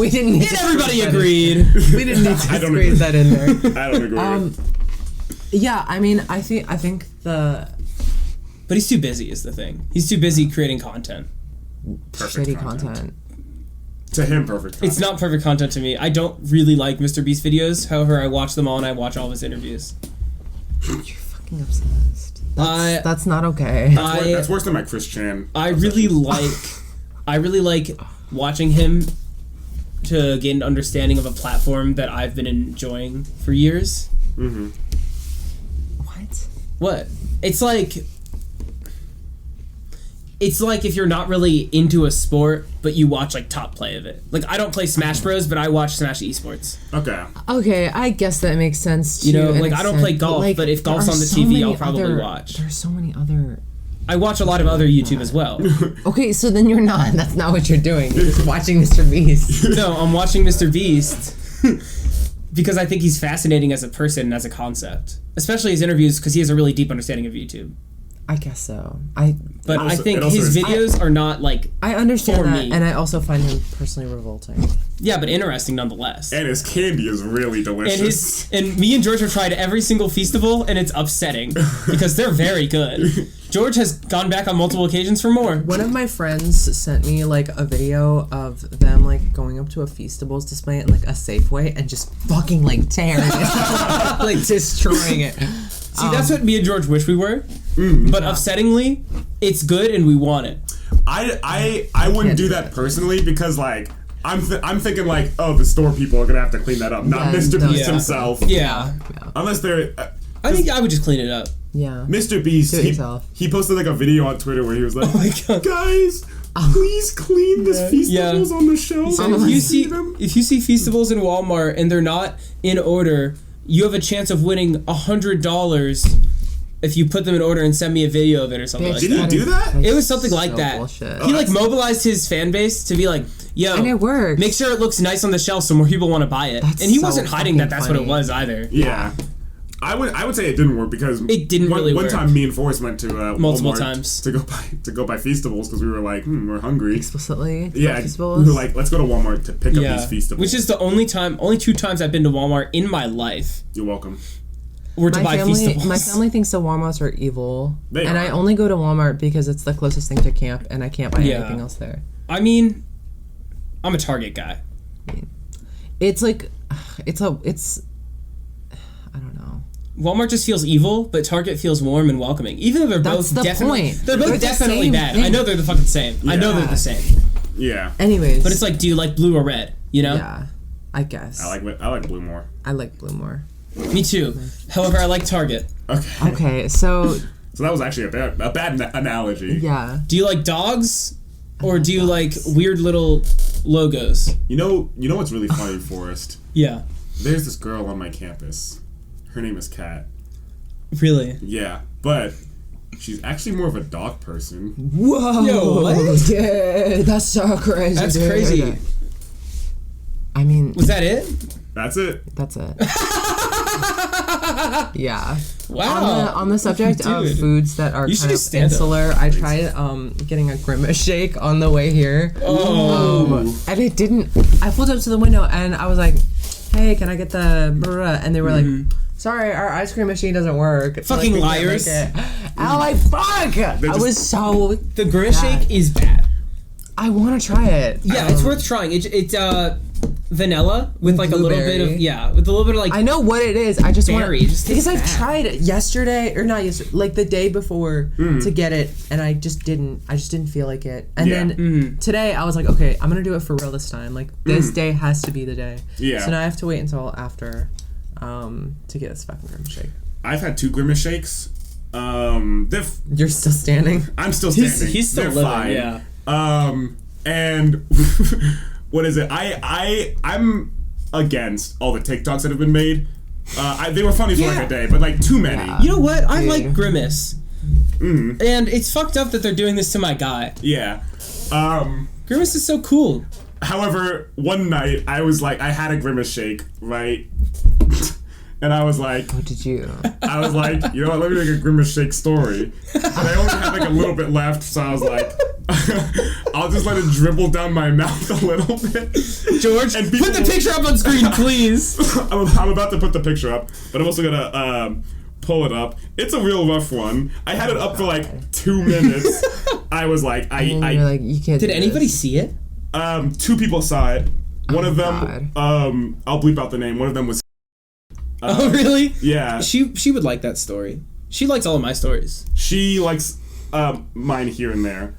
S1: didn't need
S3: and everybody agreed.
S1: We didn't need to squeeze that in there.
S2: I don't agree.
S1: Yeah, I mean, I think the...
S3: But he's too busy is the thing. He's too busy creating content.
S1: Shitty content.
S2: To him, perfect content.
S3: It's not perfect content to me. I don't really like Mr. Beast videos. However, I watch them all and I watch all of his interviews.
S1: You're fucking obsessed. That's not okay.
S2: That's worse than my Chris Chan.
S3: I really like watching him to gain an understanding of a platform that I've been enjoying for years. What? It's like if you're not really into a sport, but you watch like top play of it. Like I don't play Smash Bros, but I watch Smash Esports.
S1: Okay, I guess that makes sense.
S3: You know, like I don't play golf, but if golf's on the TV, I'll probably watch.
S1: There's so many other...
S3: I watch a lot of other YouTube as well.
S1: Okay, so then that's not what you're doing. You're just watching Mr. Beast.
S3: No, I'm watching Mr. Beast because I think he's fascinating as a person and as a concept. Especially his interviews, because he has a really deep understanding of YouTube.
S1: I guess so.
S3: I think his videos are not like
S1: I understand
S3: for
S1: that,
S3: me.
S1: and I also find him personally revolting.
S3: Yeah, but interesting nonetheless.
S2: And his candy is really delicious.
S3: And me and George have tried every single Feastable, and it's upsetting because they're very good. George has gone back on multiple occasions for more.
S1: One of my friends sent me like a video of them like going up to a Feastables display in like a Safeway and just fucking like tearing it, like destroying it.
S3: See, that's what me and George wish we were. But upsettingly, it's good and we want it.
S2: I wouldn't do that personally because like I'm thinking like, oh, the store people are gonna have to clean that up, not Mr. Beast himself.
S3: Yeah.
S2: Unless they're.
S3: I think I would just clean it up.
S1: Yeah.
S2: Mr. Beast, he posted like a video on Twitter where he was like, oh my God. Guys, please clean this Feastables on the shelf.
S3: If you see Feastables in Walmart and they're not in order, you have a chance of winning $100 if you put them in order and send me a video of it or something like that.
S2: Did he do that?
S3: It was something like that.
S1: Bullshit.
S3: He like mobilized his fan base to be like, yo,
S1: and it worked.
S3: Make sure it looks nice on the shelf so more people want to buy it. And he wasn't hiding that that's what it was either.
S2: Yeah. I would say it didn't work because
S3: it didn't really work.
S2: One time, me and Forrest went to
S3: multiple
S2: Walmart
S3: times
S2: to go buy Feastables because we were like, we're hungry.
S1: Explicitly,
S2: yeah.
S1: Feastables?
S2: We were like, let's go to Walmart to pick up these Feastables.
S3: Which is the only 2 times I've been to Walmart in my life.
S2: You're welcome.
S3: Or to buy Feastables.
S1: My family thinks the Walmarts are evil,
S2: They
S1: and
S2: are.
S1: I only go to Walmart because it's the closest thing to camp, and I can't buy anything else there.
S3: I mean, I'm a Target guy.
S1: It's like, it's I don't know.
S3: Walmart just feels evil, but Target feels warm and welcoming. Even though they're
S1: That's
S3: both
S1: the
S3: definitely
S1: point.
S3: they're both
S1: They're the
S3: definitely
S1: same
S3: bad.
S1: thing.
S3: I know they're the fucking same. I know they're the same.
S2: Yeah.
S1: Anyways,
S3: But it's like, do you like blue or red? You know?
S1: yeah, I guess.
S2: I like blue more.
S1: I like blue more.
S3: Me too. However, I like Target.
S2: Okay.
S1: Okay, so
S2: So that was actually a bad analogy.
S1: yeah.
S3: Do you like dogs, or do you like weird little logos?
S2: You know what's really funny, Forrest?
S3: Yeah.
S2: There's this girl on my campus. Her name is Kat.
S3: Really?
S2: Yeah, but she's actually more of a dog person.
S1: Whoa!
S3: Yo, what?
S1: Yeah, that's so crazy.
S3: That's
S1: dude.
S3: crazy.
S1: I mean,
S3: Was that it?
S2: That's it.
S1: that's it. Yeah.
S3: Wow.
S1: On the subject of
S3: Dude.
S1: foods that are
S3: You should
S1: kind of
S3: just stand up.
S1: insular, I tried getting a Grimace Shake on the way here. And it didn't. I pulled up to the window and I was like, "Hey, can I get the?" And they were like, "Sorry, our ice cream machine doesn't work." It's
S3: Fucking
S1: we can't
S3: liars.
S1: make it." I'm like, "Fuck!" I was so.
S3: The Grimace Shake is bad.
S1: I want to try it.
S3: Yeah, it's worth trying. It's vanilla with like a little bit of with a little bit of like
S1: I know what it is. I just want
S3: berry. It just
S1: because
S3: tastes
S1: I've
S3: bad.
S1: tried it yesterday or not yesterday, like the day before to get it, and I just didn't feel like it. And then today I was like, okay, I'm gonna do it for real this time. Like this day has to be the day.
S2: Yeah.
S1: So now I have to wait until after to get this fucking Grimace Shake.
S2: I've had 2 Grimace Shakes.
S1: You're still standing.
S2: I'm still standing.
S3: He's still
S2: They're
S3: living.
S2: fine.
S3: Yeah.
S2: And what is it? I'm against all the TikToks that have been made. They were funny for like a day, but like too many.
S1: Yeah.
S3: You know what? I
S1: Dude.
S3: like Grimace. And it's fucked up that they're doing this to my guy.
S2: Yeah.
S3: Grimace is so cool.
S2: However, one night I was like, I had a Grimace Shake, right? And I was like,
S1: What did you?
S2: you know what, let me make a Grimace Shake story. And I only had like a little bit left, so I was like, I'll just let it dribble down my mouth a little bit.
S3: George,
S2: And
S3: put
S2: people
S3: the
S2: will-
S3: picture up on screen, please.
S2: I'm about to put the picture up, but I'm also gonna pull it up. It's a real rough one. I had it up for like 2 minutes. I was like,
S1: And you're like, you can't.
S3: Did
S1: do
S3: anybody
S1: this.
S3: see it?
S2: 2 people saw it. One of them,
S1: God.
S2: I'll bleep out the name. One of them was.
S3: Oh, really?
S2: Yeah.
S3: She would like that story. She likes all of my stories.
S2: She likes mine here and there.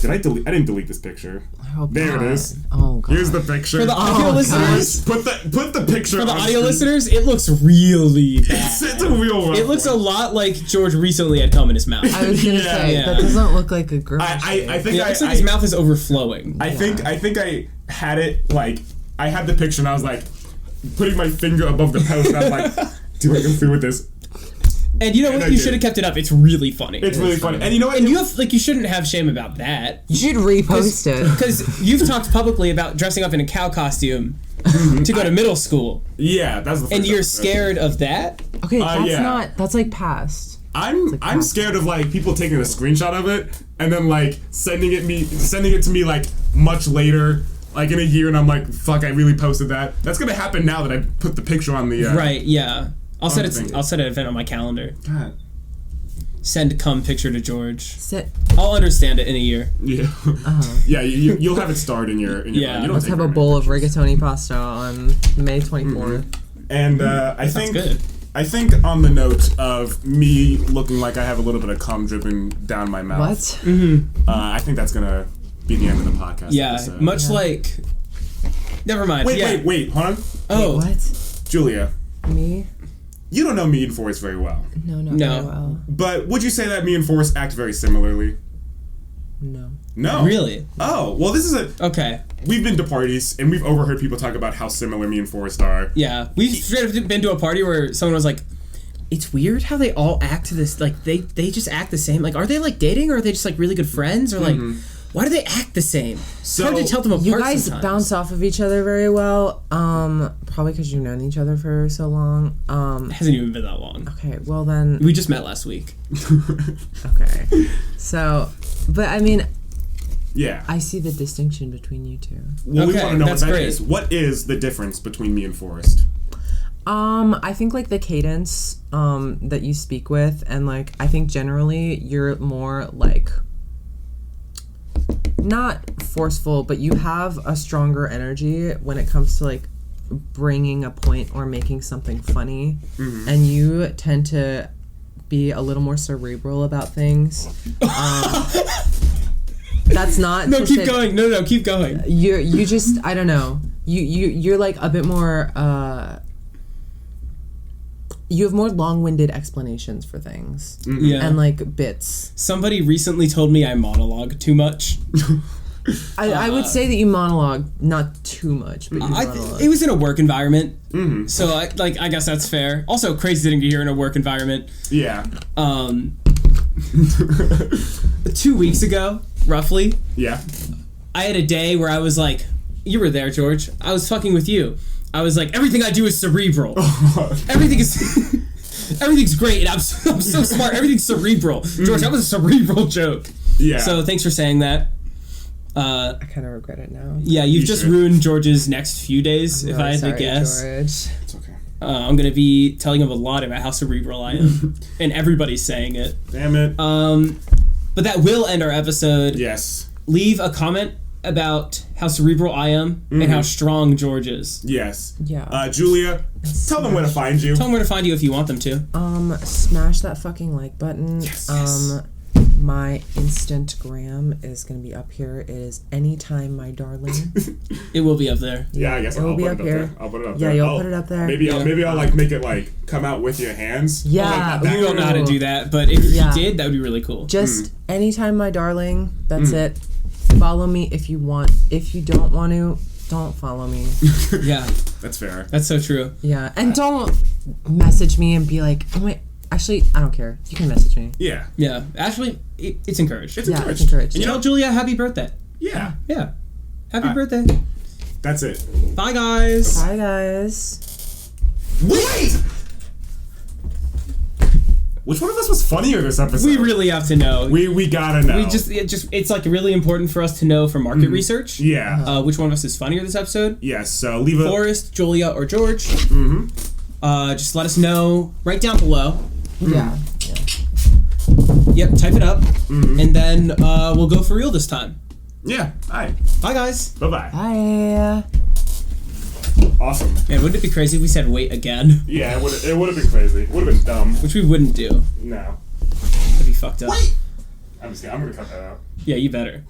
S2: Did I delete? I didn't delete this picture.
S1: Oh,
S2: There
S1: God.
S2: it is.
S1: Oh god.
S2: Here's the picture.
S3: For the audio listeners,
S2: Put the picture.
S3: for the
S2: on
S3: audio
S2: screen.
S3: listeners, it looks really bad.
S2: It's a real rough
S3: It looks a
S2: one.
S3: lot like George recently had cum in his mouth.
S1: I was gonna
S2: Yeah.
S1: say
S3: Yeah.
S1: that doesn't look like a Grimace Shake.
S2: I think
S3: It looks like his mouth is overflowing.
S2: I think I had it like I had the picture and I was like putting my finger above the post and I was like, do I go through with this?
S3: And you know
S2: And
S3: what?
S2: I
S3: You
S2: did.
S3: should have kept it up. It's really funny.
S2: It's really funny. And you know what?
S3: And you shouldn't have shame about that.
S1: You should repost it.
S3: Because you've talked publicly about dressing up in a cow costume to go to middle school.
S2: Yeah, that's the first
S3: And you're
S2: episode.
S3: scared of that?
S1: Okay, that's
S2: yeah.
S1: not. That's like past.
S2: I'm scared of like people taking a screenshot of it and then like sending it to me like much later, like in a year, and I'm like, fuck, I really posted that. That's gonna happen now that I put the picture on the
S3: Right, yeah. I'll set
S2: thinking.
S3: an event on my calendar.
S2: God.
S3: Send cum picture to George.
S1: Sit.
S3: I'll understand it in a year.
S2: Yeah. Yeah, you'll have it starred in your
S3: Yeah.
S2: you don't
S1: Let's
S2: take
S1: have a
S2: very
S1: bowl
S2: many
S1: of
S2: pictures.
S1: rigatoni pasta on May 24th.
S2: And I think
S3: good.
S2: I think on the note of me looking like I have a little bit of cum dripping down my mouth.
S1: What?
S2: I think that's gonna be the end of the podcast.
S3: Yeah,
S2: episode.
S3: much like... Never mind.
S2: Wait, wait, hold on.
S3: Oh,
S1: What?
S2: Julia,
S1: Me?
S2: you don't know me and Forrest very well.
S1: No.
S3: No.
S1: Very well.
S2: But would you say that me and Forrest act very similarly?
S1: No.
S2: No.
S3: really?
S2: Oh, well, this is
S3: Okay.
S2: we've been to parties and we've overheard people talk about how similar me and Forrest are.
S3: Yeah. We've straight up been to a party where someone was like, it's weird how they all act to this, like, they just act the same. Like, are they, like, dating, or are they just, like, really good friends? Or, like, Why do they act the same?
S2: So,
S3: Hard to tell them apart.
S1: You guys
S3: sometimes.
S1: bounce off of each other very well. Probably because you've known each other for so long.
S3: It hasn't even been that long.
S1: Okay, well then.
S3: We just met last week.
S1: Okay. So, but I mean,
S2: yeah.
S1: I see the distinction between you two.
S2: Well, we
S3: Okay,
S2: want to know what
S3: that's
S2: that
S3: great.
S2: is. What is the difference between me and Forrest?
S1: I think like the cadence that you speak with, and like I think generally you're more like not forceful, but you have a stronger energy when it comes to like bringing a point or making something funny, and you tend to be a little more cerebral about things. That's not
S3: No,
S1: to
S3: keep
S1: say-
S3: going. No, keep going.
S1: You just I don't know. You're like a bit more you have more long-winded explanations for things.
S3: Yeah.
S1: And like bits.
S3: Somebody recently told me I monologue too much.
S1: I would say that you monologue not too much, but you monologue.
S3: It was in a work environment, so I guess that's fair. Also, crazy thing to hear in a work environment.
S2: Yeah.
S3: 2 weeks ago, roughly,
S2: Yeah.
S3: I had a day where I was like, you were there, George. I was fucking with you. I was like, everything I do is cerebral. Everything's great, and I'm so smart. Everything's cerebral. George, that was a cerebral joke.
S2: Yeah.
S3: So thanks for saying that.
S1: I kind of regret it now.
S3: Yeah, you've
S2: You
S3: just
S2: should.
S3: ruined George's next few days, if I had to guess.
S1: George.
S2: It's okay.
S3: I'm going to be telling him a lot about how cerebral I am. And everybody's saying it.
S2: Damn it.
S3: But that will end our episode.
S2: Yes.
S3: Leave a comment about how cerebral I am and how strong George is.
S2: Yes.
S1: Yeah.
S2: Julia, tell them where to find you.
S3: Tell them where to find you if you want them to.
S1: Smash that fucking like button.
S2: Yes.
S1: My Instagram is gonna be up here. It is anytime, my darling.
S3: It will be up there.
S2: Yeah, I guess
S1: It will
S2: I'll
S1: be
S2: put
S1: up
S2: it up
S1: here.
S2: there. I'll put it up
S1: Yeah,
S2: there.
S1: you'll put it up there.
S2: Maybe
S3: Yeah.
S2: I'll like make it like come out with your hands.
S1: Yeah.
S2: Like,
S3: We
S2: that
S3: don't know how to
S1: Ooh.
S3: do that, but if
S1: Yeah.
S3: you did, that would be really cool.
S1: Just anytime, my darling. That's it. Follow me if you want. If you don't want to, don't follow me.
S3: Yeah,
S2: That's fair.
S3: that's so true.
S1: Yeah, and don't message me and be like, oh wait, actually, I don't care. You can message me.
S2: Yeah.
S3: Yeah, actually, it's encouraged.
S2: It's
S1: Yeah,
S2: encouraged.
S1: it's encouraged.
S3: And you know, Julia, happy birthday.
S2: Yeah.
S3: Yeah. Happy
S2: Alright.
S3: birthday.
S2: That's it.
S3: Bye, guys.
S1: Bye, guys.
S2: Wait! Which one of us was funnier this episode?
S3: We really have to know.
S2: We gotta know.
S3: It's like really important for us to know for market research.
S2: Yeah.
S3: Which one of us is funnier this episode?
S2: Yes, so leave a...
S3: Forrest, Julia, or George.
S2: Mm-hmm.
S3: Just let us know right down below.
S1: Yeah.
S3: Yep, type it up. And then we'll go for real this time.
S2: Yeah, alright.
S3: Bye, guys.
S2: Bye-bye.
S1: Bye.
S2: Awesome.
S3: Man, wouldn't it be crazy if we said wait again?
S2: Yeah, it would have been crazy. It would have been dumb.
S3: Which we wouldn't do.
S2: No.
S3: That'd be fucked up.
S2: I'm gonna cut that out.
S3: Yeah, you better.